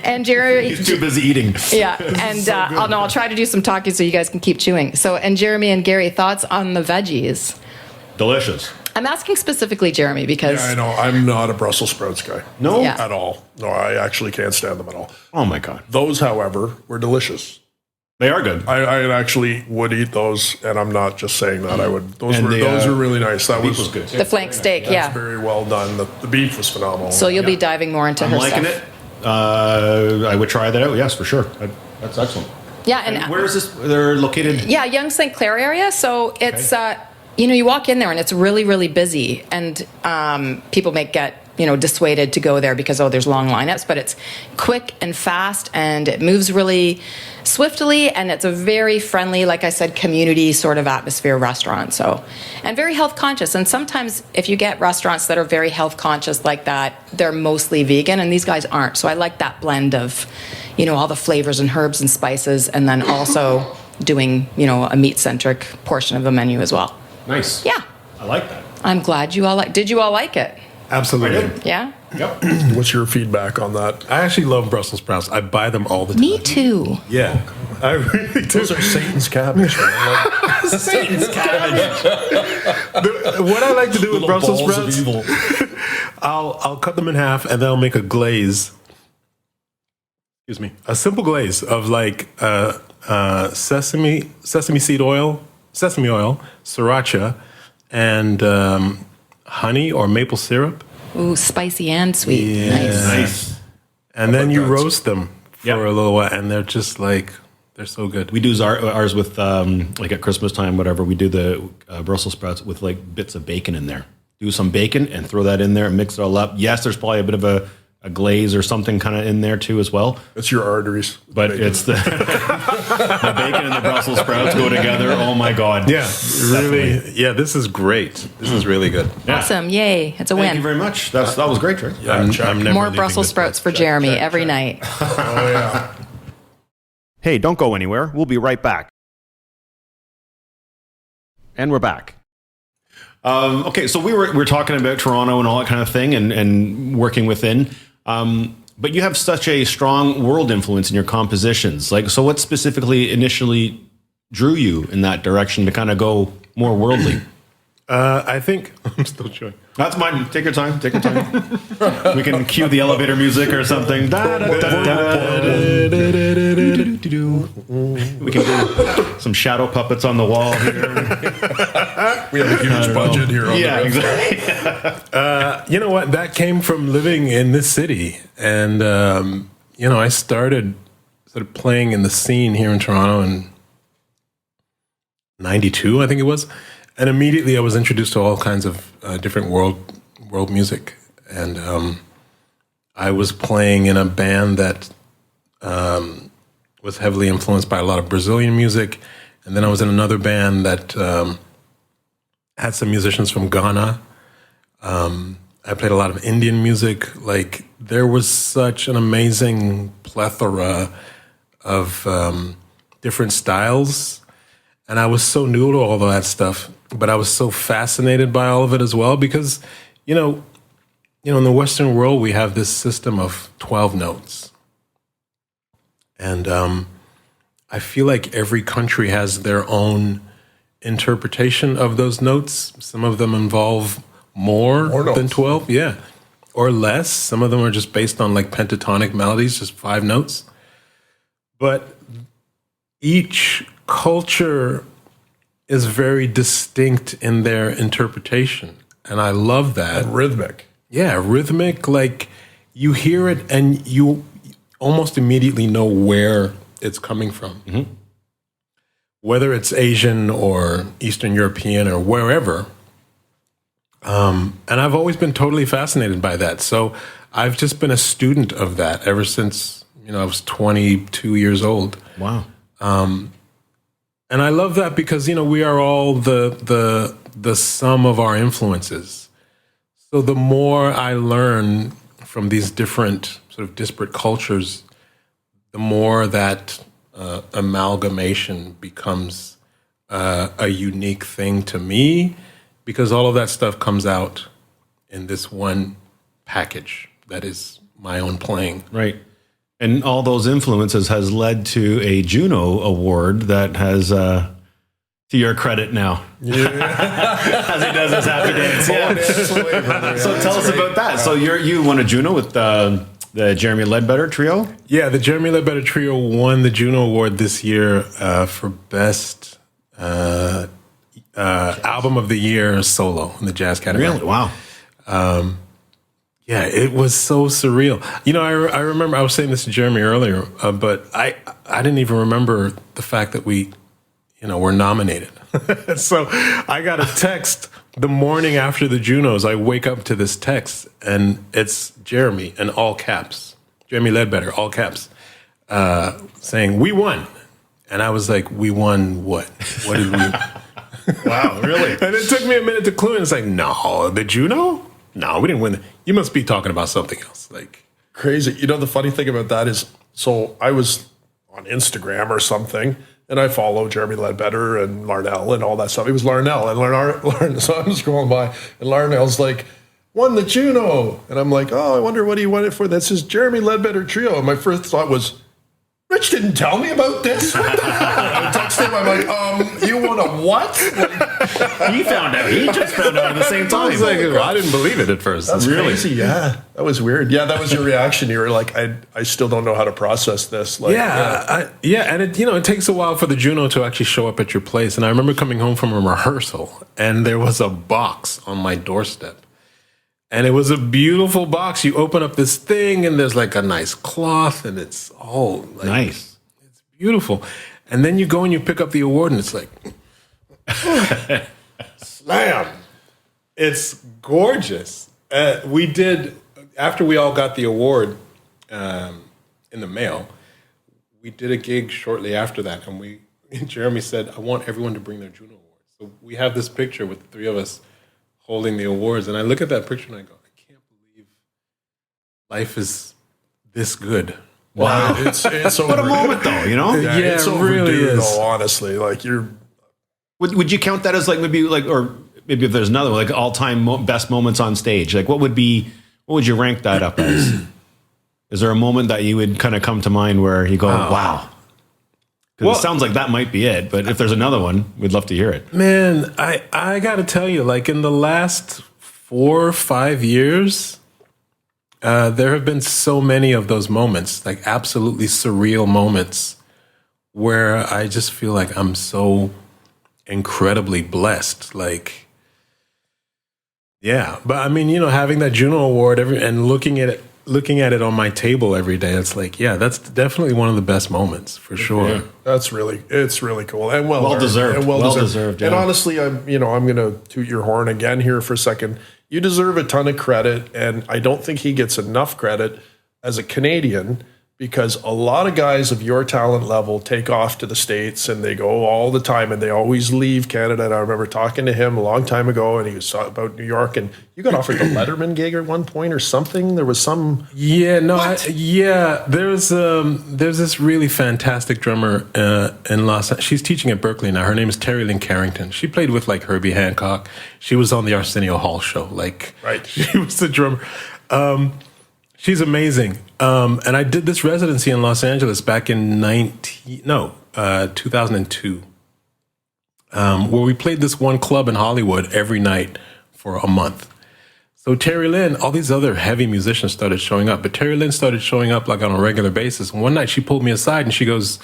And Jeremy, He's too busy eating. yeah, and I'll try to do some talking so you guys can keep chewing. So, and Jeremy and Gary, thoughts on the veggies? Delicious. I'm asking specifically Jeremy because Yeah, I know. I'm not a Brussels sprouts guy. No? Yeah. At all. No, I actually can't stand them at all. Oh my God. Those, however, were delicious. They are good. I actually would eat those, and I'm not just saying that. I would. Those And were the, those were really nice. That Beef was was good. the flank steak, That's yeah. very well done. The beef was phenomenal. So you'll be diving more into I'm her liking stuff. it. I would try that out. Yes, for sure. That's excellent. Yeah, And where is this? They're located. Yeah, Young St. Clair area. So it's, you walk in there and it's really, really busy. And people may get, dissuaded to go there because, there's long lineups. But it's quick and fast and it moves really swiftly. And it's a very friendly, like I said, community sort of atmosphere restaurant. So, and very health conscious. And sometimes if you get restaurants that are very health conscious like that, they're mostly vegan. And these guys aren't. So I like that blend of, all the flavors and herbs and spices. And then also doing, a meat-centric portion of the menu as well. Nice. Yeah. I like that. I'm glad you all did you all like it? Absolutely. Yeah? Yep. What's your feedback on that? I actually love Brussels sprouts. I buy them all the time. Me too. Yeah, I really do. Those are Satan's cabbage. Man. Satan's cabbage. What I like to do with Little Brussels balls of sprouts, evil. I'll cut them in half and then I'll make a glaze. Excuse me, a simple glaze of like sesame seed oil, sesame oil, sriracha, and honey or maple syrup. Ooh, spicy and sweet. Yeah. Nice. Nice. And then you that? roast them for Yep. a little while, and they're just like, they're so good. We do ours with like at Christmas time, whatever. We do the Brussels sprouts with like bits of bacon in there. Do some bacon and throw that in there and mix it all up. Yes, there's probably a bit of a glaze or something kind of in there too as well. It's your arteries. But it's the the bacon and the Brussels sprouts go together. Oh my God. Yeah, really. Yeah, this is great. This is really good. Yeah. Awesome. Yay. It's a Thank you win. very much. That was great, Trey. Yeah, check. I'm never More leaving Brussels this sprouts place. for Jeremy every night. Oh yeah. Hey, don't go anywhere. We'll be right back. And we're back. Okay, so we're talking about Toronto and all that kind of thing and working within. But you have such a strong world influence in your compositions. Like, so what specifically initially drew you in that direction to kind of go more worldly? I think I'm still chewing. That's mine. Take your time. Take your time. We can cue the elevator music or something. Da, da, da, da, we can do some shadow puppets on the wall here. We have a huge budget here on Yeah, the Riff. exactly. You know what? That came from living in this city, and I started playing in the scene here in Toronto in '92, I think it was, and immediately I was introduced to all kinds of different world music, and I was playing in a band that was heavily influenced by a lot of Brazilian music, and then I was in another band that had some musicians from Ghana. I played a lot of Indian music. Like, there was such an amazing plethora of different styles. And I was so new to all of that stuff, but I was so fascinated by all of it as well because, in the Western world, we have this system of 12 notes. And I feel like every country has their own interpretation of those notes. Some of them involve more than notes. 12, yeah, or less. Some of them are just based on like pentatonic melodies, just 5 notes. But each culture is very distinct in their interpretation, and I love that. And rhythmic. Yeah, rhythmic, like you hear it and you almost immediately know where it's coming from. Mm-hmm. Whether it's Asian or Eastern European or wherever. And I've always been totally fascinated by that. So I've just been a student of that ever since, I was 22 years old. Wow. And I love that because, we are all the sum of our influences. So the more I learn from these different sort of disparate cultures, the more that amalgamation becomes a unique thing to me, because all of that stuff comes out in this one package that is my own playing. Right. And all those influences has led to a Juno Award that has, to your credit now. Yeah. As he does his happy dance. Yeah. So tell us about that. So you won a Juno with the Jeremy Ledbetter Trio? Yeah, the Jeremy Ledbetter Trio won the Juno Award this year for Best Album of the Year Solo in the jazz category. Really? Wow. Yeah, it was so surreal. I remember I was saying this to Jeremy earlier, but I didn't even remember the fact that we, were nominated. So I got a text the morning after the Junos. I wake up to this text, and it's Jeremy in all caps, Jeremy Ledbetter, all caps, saying, "We won." And I was like, "We won what? What did we?" Wow, really? And it took me a minute to clue in. It's like, no, the Juno? No, we didn't win. You must be talking about something else. Like Crazy. The funny thing about that is, so I was on Instagram or something, and I follow Jeremy Ledbetter and Larnell and all that stuff. It was Larnell and Larnell. So I'm scrolling by, and Larnell's like, won the Juno. And I'm like, oh, I wonder what he won it for. That says Jeremy Ledbetter Trio. And my first thought was, Rich didn't tell me about this. What the hell? I texted him. I'm like, you won a what? He found out. He just found out at the same time. I was like, I didn't believe it at first. That's crazy. Yeah, that was weird. Yeah, that was your reaction. You were like, I still don't know how to process this. Like, and it takes a while for the Juno to actually show up at your place. And I remember coming home from a rehearsal, and there was a box on my doorstep. And it was a beautiful box. You open up this thing, and there's like a nice cloth, and it's all like, nice. It's beautiful. And then you go and you pick up the award, and it's like, slam. It's gorgeous. We did, after we all got the award in the mail, we did a gig shortly after that, and Jeremy said, I want everyone to bring their Juno Award. So we have this picture with the 3 of us holding the awards, and I look at that picture and I go, I can't believe life is this good. Wow. It's what a moment, though, Yeah, Yeah, it's it really overdue, is. though, honestly. Like, you're... Would you count that as like maybe like, or maybe if there's another one, like all-time best moments on stage? Like what would you rank that up as? Is there a moment that you would kind of come to mind where you go, wow? Because it sounds like that might be it, but if there's another one, we'd love to hear it. Man, I got to tell you, like in the last 4 or 5 years, there have been so many of those moments, like absolutely surreal moments, where I just feel like I'm so incredibly blessed. Like, yeah, but I mean, having that Juno Award and looking at it on my table every day, it's like, yeah, that's definitely one of the best moments for sure. Yeah, it's really cool and well deserved. And well deserved. Yeah. And honestly, I'm going to toot your horn again here for a second. You deserve a ton of credit, and I don't think he gets enough credit as a Canadian, because a lot of guys of your talent level take off to the States and they go all the time and they always leave Canada. And I remember talking to him a long time ago, and he was talking about New York, and you got offered the Letterman gig at one point or something. There was some... Yeah, no, there's this really fantastic drummer in Los Angeles. She's teaching at Berkeley now. Her name is Terry Lynn Carrington. She played with like Herbie Hancock. She was on the Arsenio Hall show. Like, right. She was the drummer. She's amazing. And I did this residency in Los Angeles back in 2002. where we played this one club in Hollywood every night for a month. So Terry Lynn, all these other heavy musicians started showing up, but Terry Lynn started showing up like on a regular basis. And one night she pulled me aside and she goes,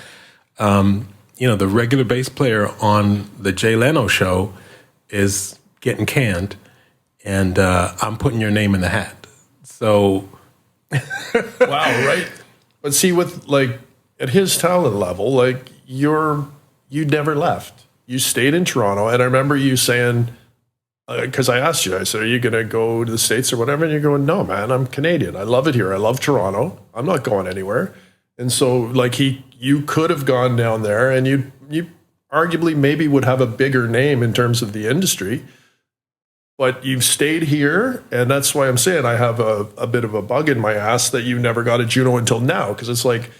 the regular bass player on the Jay Leno show is getting canned, and I'm putting your name in the hat. So, wow, right? But see, with like at his talent level, like you never left. You stayed in Toronto, and I remember you saying, because I asked you, I said, "Are you going to go to the States or whatever?" And you're going, "No, man, I'm Canadian. I love it here. I love Toronto. I'm not going anywhere." And so, like you could have gone down there, and you arguably maybe would have a bigger name in terms of the industry. But you've stayed here, and that's why I'm saying I have a bit of a bug in my ass that you never got a Juno until now, because it's like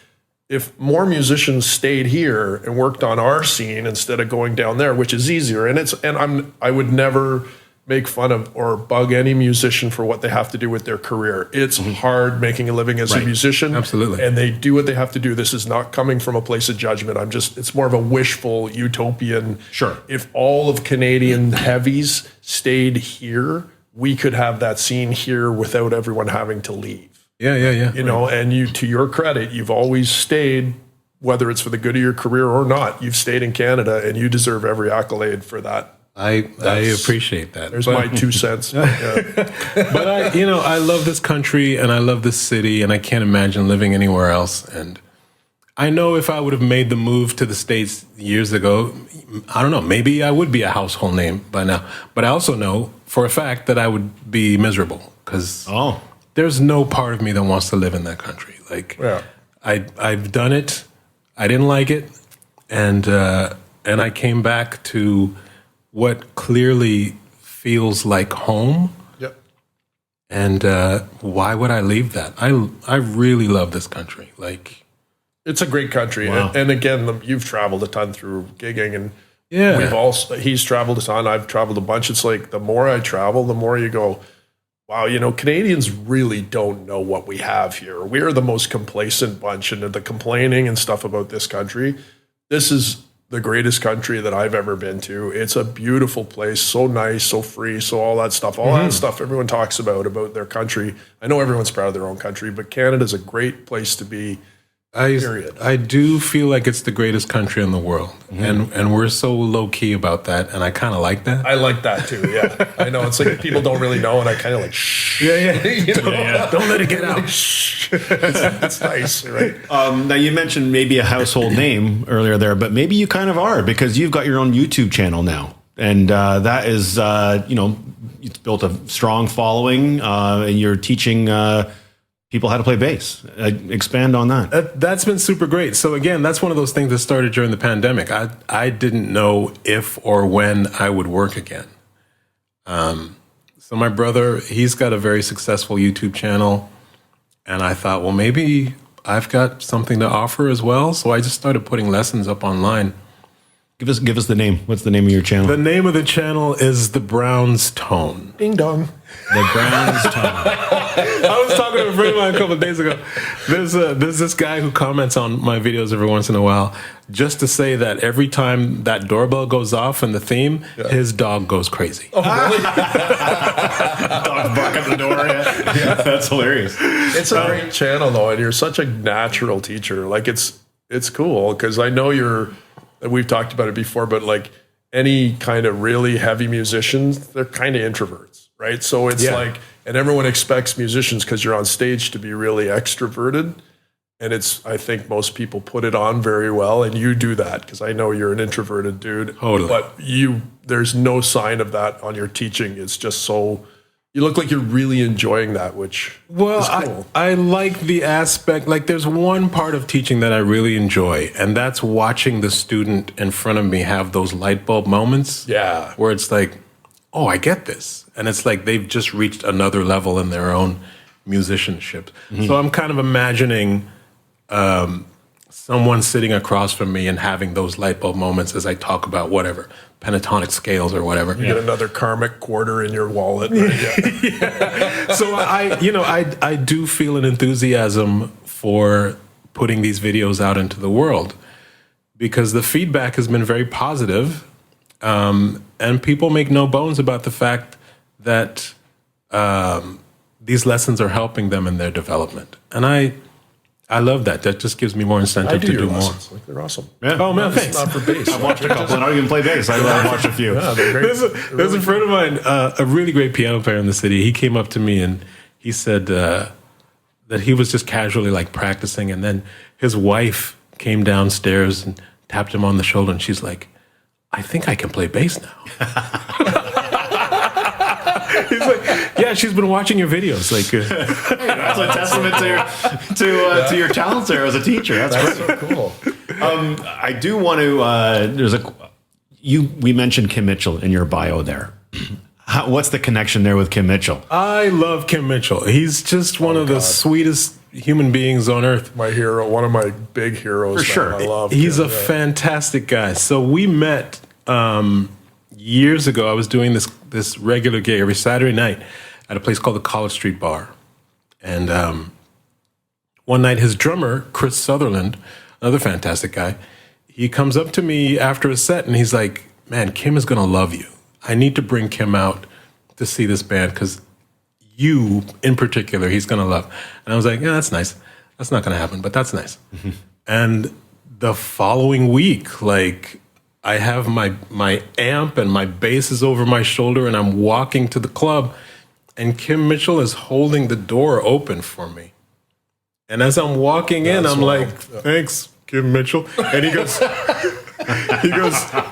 if more musicians stayed here and worked on our scene instead of going down there, which is easier, I would never make fun of or bug any musician for what they have to do with their career. It's hard making a living as a musician. Absolutely. And they do what they have to do. This is not coming from a place of judgment. It's more of a wishful utopian. Sure. If all of Canadian heavies stayed here, we could have that scene here without everyone having to leave. Yeah. And to your credit, you've always stayed, whether it's for the good of your career or not, you've stayed in Canada, and you deserve every accolade for that. I appreciate that. There's my 2 cents. Yeah. But I love this country and I love this city, and I can't imagine living anywhere else. And I know if I would have made the move to the States years ago, I don't know, maybe I would be a household name by now. But I also know for a fact that I would be miserable, because there's no part of me that wants to live in that country. Like, I've done it. I didn't like it, and I came back to what clearly feels like home. Yep. And why would I leave that? I really love this country. Like, it's a great country. Wow. And again, you've traveled a ton through gigging, and he's traveled a ton. I've traveled a bunch. It's like the more I travel, the more you go, wow, Canadians really don't know what we have here. We're the most complacent bunch, and the complaining and stuff about this country. This is the greatest country that I've ever been to. It's a beautiful place, so nice, so free, so all that stuff everyone talks about their country. I know everyone's proud of their own country, but Canada's a great place to be. Period. I do feel like it's the greatest country in the world, and we're so low key about that, and I kind of like that. I like that too. Yeah, I know it's like people don't really know, and I kind of like shh. Yeah. Don't let it get out. Shh. It's nice, right? Now you mentioned maybe a household name earlier there, but maybe you kind of are, because you've got your own YouTube channel now, and that is it's built a strong following, and you're teaching people how to play bass. Expand on that. That's been super great. So again, that's one of those things that started during the pandemic. I didn't know if or when I would work again. So my brother, he's got a very successful YouTube channel, and I thought, well, maybe I've got something to offer as well. So I just started putting lessons up online. Give us the name. What's the name of your channel? The name of the channel is the Brownstone. Ding dong. The Brownstone. I was talking to a friend of mine a couple of days ago. There's this guy who comments on my videos every once in a while, just to say that every time that doorbell goes off in the theme, his dog goes crazy. Oh, really? Dog bark at the door. Yeah. That's hilarious. It's a great channel though, and you're such a natural teacher. Like it's cool, because I know we've talked about it before, but like any kind of really heavy musicians, they're kind of introverts, right? So it's like, and everyone expects musicians, because you're on stage, to be really extroverted. And I think most people put it on very well, and you do that, because I know you're an introverted dude. Totally. But there's no sign of that on your teaching. It's just so, you look like you're really enjoying that, which is cool. I like the aspect, like there's one part of teaching that I really enjoy, and that's watching the student in front of me have those light bulb moments. Yeah. Where it's like, oh, I get this. And it's like they've just reached another level in their own musicianship. So I'm kind of imagining someone sitting across from me and having those light bulb moments as I talk about whatever, pentatonic scales or whatever. You get another karmic quarter in your wallet. Right? Yeah. So I do feel an enthusiasm for putting these videos out into the world, because the feedback has been very positive. And people make no bones about the fact that these lessons are helping them in their development. And I love that. That just gives me more incentive to do more. Lessons. Like, they're awesome. Yeah. Oh, man, thanks. Not for bass. I've watched a couple. I don't even play bass. I've watched a few. Yeah, they're great. There's a friend of mine, a really great piano player in the city. He came up to me and he said that he was just casually like practicing, and then his wife came downstairs and tapped him on the shoulder, and she's like, "I think I can play bass now." He's like, "Yeah, she's been watching your videos." Like, That's a testament to your talents there as a teacher. That's so cool. I do want to. We mentioned Kim Mitchell in your bio there. What's the connection there with Kim Mitchell? I love Kim Mitchell. He's just one of the sweetest human beings on earth. My hero, one of my big heroes. For sure. I love. He's a fantastic guy. So we met years ago. I was doing this regular gig every Saturday night at a place called the College Street Bar. And one night his drummer, Chris Sutherland, another fantastic guy, he comes up to me after a set and he's like, "Man, Kim is going to love you. I need to bring Kim out to see this band because you, in particular, he's going to love." And I was like, "Yeah, that's nice. That's not going to happen, but that's nice." Mm-hmm. And the following week, like, I have my amp and my bass is over my shoulder and I'm walking to the club and Kim Mitchell is holding the door open for me. And as I'm walking in, I'm like, "Thanks, Kim Mitchell." And he goes,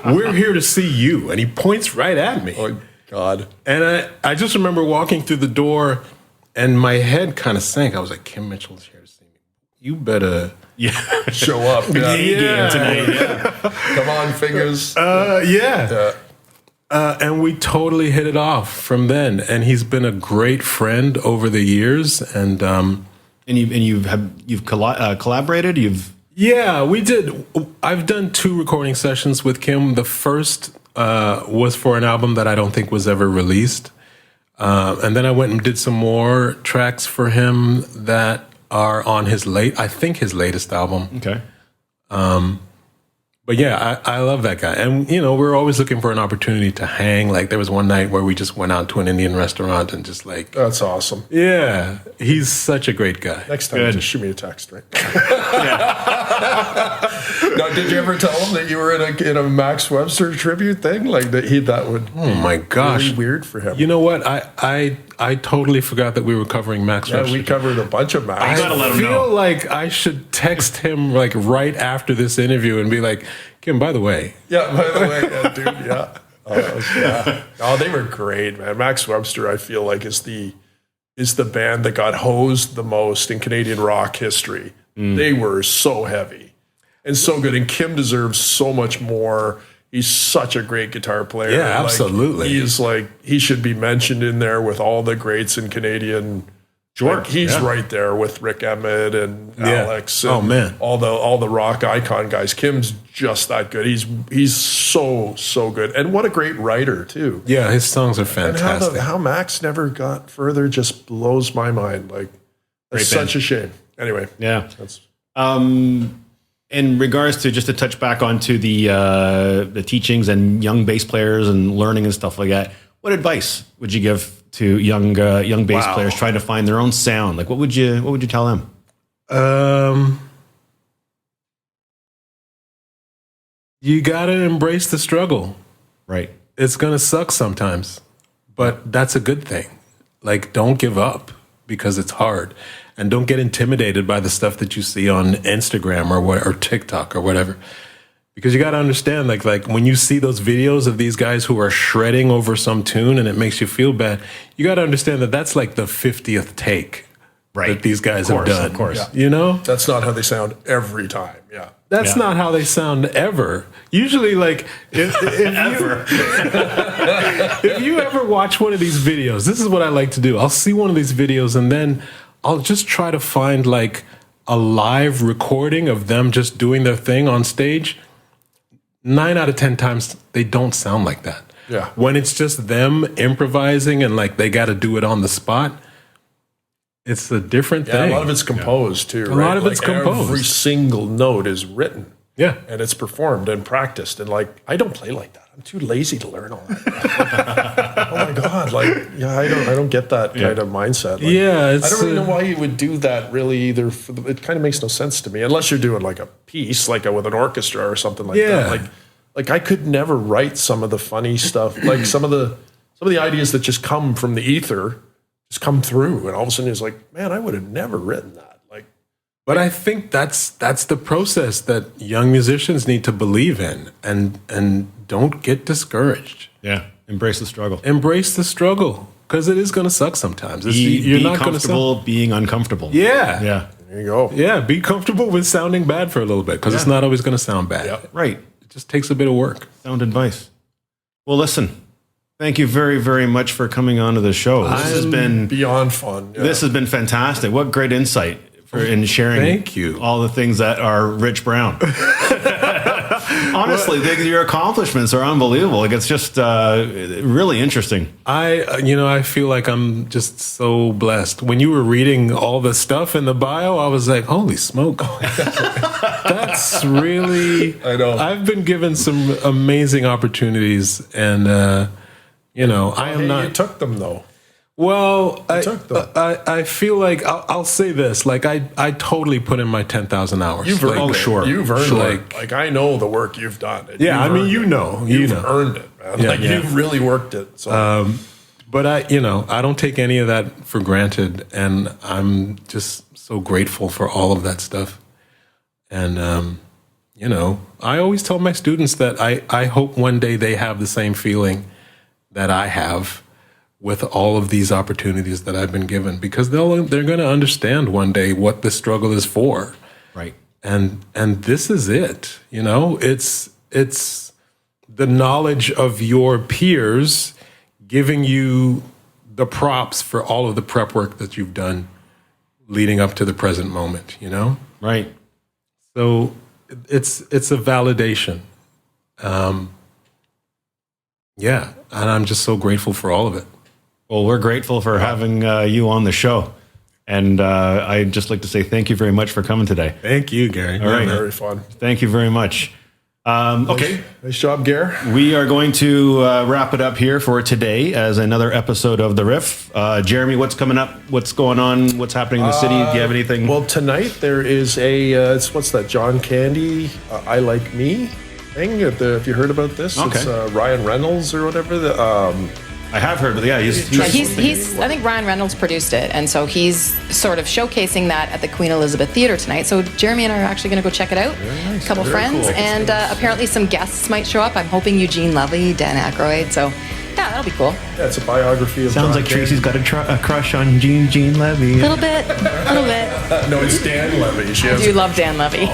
"We're here to see you." And he points right at me. Oh, God. And I just remember walking through the door and my head kind of sank. I was like, "Kim Mitchell's here to see me. You better Show up. Yeah. Yeah. Tonight. Yeah. Come on, fingers. And we totally hit it off from then. And he's been a great friend over the years. And you've collaborated. Yeah, we did. I've done 2 recording sessions with Kim. The first was for an album that I don't think was ever released. And then I went and did some more tracks for him that are on his latest album. Okay. But yeah, I love that guy. And, we're always looking for an opportunity to hang. Like, there was one night where we just went out to an Indian restaurant and just like... That's awesome. Yeah, he's such a great guy. Next time, just shoot me a text, right? Now, did you ever tell him that you were in a Max Webster tribute thing? Like, that would Oh, my gosh. really weird for him. You know what? I totally forgot that we were covering Max Yeah, Webster. we covered a bunch of Max. I gotta let I him know. feel like I should text him like right after this interview and be like, "Kim, by the way." Yeah, by the way, yeah, dude, yeah. Yeah. Oh, they were great, man. Max Webster, I feel like, is the band that got hosed the most in Canadian rock history. They were so heavy and so good. And Kim deserves so much more. He's such a great guitar player. Yeah, absolutely. He should be mentioned in there with all the greats in Canadian. Sure. Like, he's right there with Rick Emmett and Alex. And Oh, man. all the rock icon guys. Kim's just that good. He's so good, and what a great writer too. Yeah, his songs are And fantastic. how Max never got further just blows my mind. Like, it's such a shame. Anyway, Yeah. that's In regards to, just to touch back onto the teachings and young bass players and learning and stuff like that, what advice would you give to young bass players trying to find their own sound? Like, what would you tell them? You gotta embrace the struggle. Right. It's gonna suck sometimes, but that's a good thing. Like, don't give up because it's hard, and don't get intimidated by the stuff that you see on Instagram or TikTok or whatever. Because you got to understand, like when you see those videos of these guys who are shredding over some tune and it makes you feel bad, you got to understand that that's like the 50th take that these guys have done. Of course. Yeah. that's not how they sound every time. Yeah. That's not how they sound ever. Usually, like, if you ever watch one of these videos, this is what I like to do. I'll see one of these videos and then I'll just try to find like a live recording of them just doing their thing on stage. 9 out of 10 times, they don't sound like that. Yeah. When it's just them improvising and like they got to do it on the spot, it's a different thing. A lot of it's composed too. A lot of it's Every composed. single note is written. Yeah. And it's performed and practiced. And like, I don't play like that. I'm too lazy to learn all that. Oh my God. Like, yeah, I don't get that kind of mindset. Like, Yeah, I don't really know why you would do that really either. It kind of makes no sense to me, unless you're doing like a piece, like with an orchestra or something like that. Like I could never write some of the funny stuff, like some of the ideas that just come from the ether, just come through. And all of a sudden it's like, man, I would have never written that. But I think that's the process that young musicians need to believe in, and don't get discouraged. Yeah, embrace the struggle. Embrace the struggle, because it is going to suck sometimes. You're not comfortable being uncomfortable. Yeah. Yeah. There you go. Yeah, be comfortable with sounding bad for a little bit, because it's not always going to sound bad. Yep. Right. It just takes a bit of work. Sound advice. Well, listen. Thank you very, very much for coming on to the show. This has been beyond fun. Yeah. This has been fantastic. What great insight in sharing Thank you. all the things that are Rich Brown. Honestly, your accomplishments are unbelievable. Like, it's just really interesting. I feel like I'm just so blessed. When you were reading all the stuff in the bio, I was like, holy smoke. That's really... I know. I've been given some amazing opportunities, and, I am not... You took them, though. Well, I feel like I'll say this: like I totally put in my 10,000 hours. You've earned it. Sure. You've earned Like- it. Like I know the work you've done. Yeah, You've earned it. you know. You've earned it, man. Yeah, Like yeah. you've really worked it. So But I don't take any of that for granted, and I'm just so grateful for all of that stuff. And I always tell my students that I hope one day they have the same feeling that I have with all of these opportunities that I've been given, because they're going to understand one day what the struggle is for. Right. And this is it. It's the knowledge of your peers giving you the props for all of the prep work that you've done leading up to the present moment, Right. So it's a validation. And I'm just so grateful for all of it. Well, we're grateful for having you on the show. And I'd just like to say thank you very much for coming today. Thank you, Gary. All right. very fun. Thank you very much. Okay. Nice job, Gare. We are going to wrap it up here for today as another episode of The Riff. Jeremy, what's coming up? What's going on? What's happening in the city? Do you have anything? Well, tonight there is what's that, John Candy, I Like Me thing. If you heard about this, Okay. It's Ryan Reynolds or whatever. I have heard, but yeah, He's I think Ryan Reynolds produced it, and so he's sort of showcasing that at the Queen Elizabeth Theatre tonight. So Jeremy and I are actually going to go check it out. Very nice. A couple Very friends, cool. and apparently some guests might show up. I'm hoping Eugene Levy, Dan Aykroyd. So yeah, that'll be cool. Yeah, it's a biography of Sounds John like Tracy's Candy. got a crush on Gene Levy. A little bit. No, it's Dan Levy. She I has do love Dan Levy.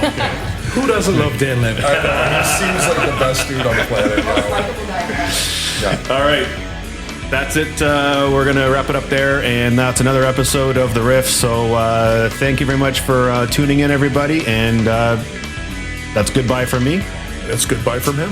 Who doesn't love Dan Levy? He seems like the best dude on the planet. All right. That's it. We're going to wrap it up there. And that's another episode of The Riff. So thank you very much for tuning in, everybody. And that's goodbye from me. It's goodbye from him.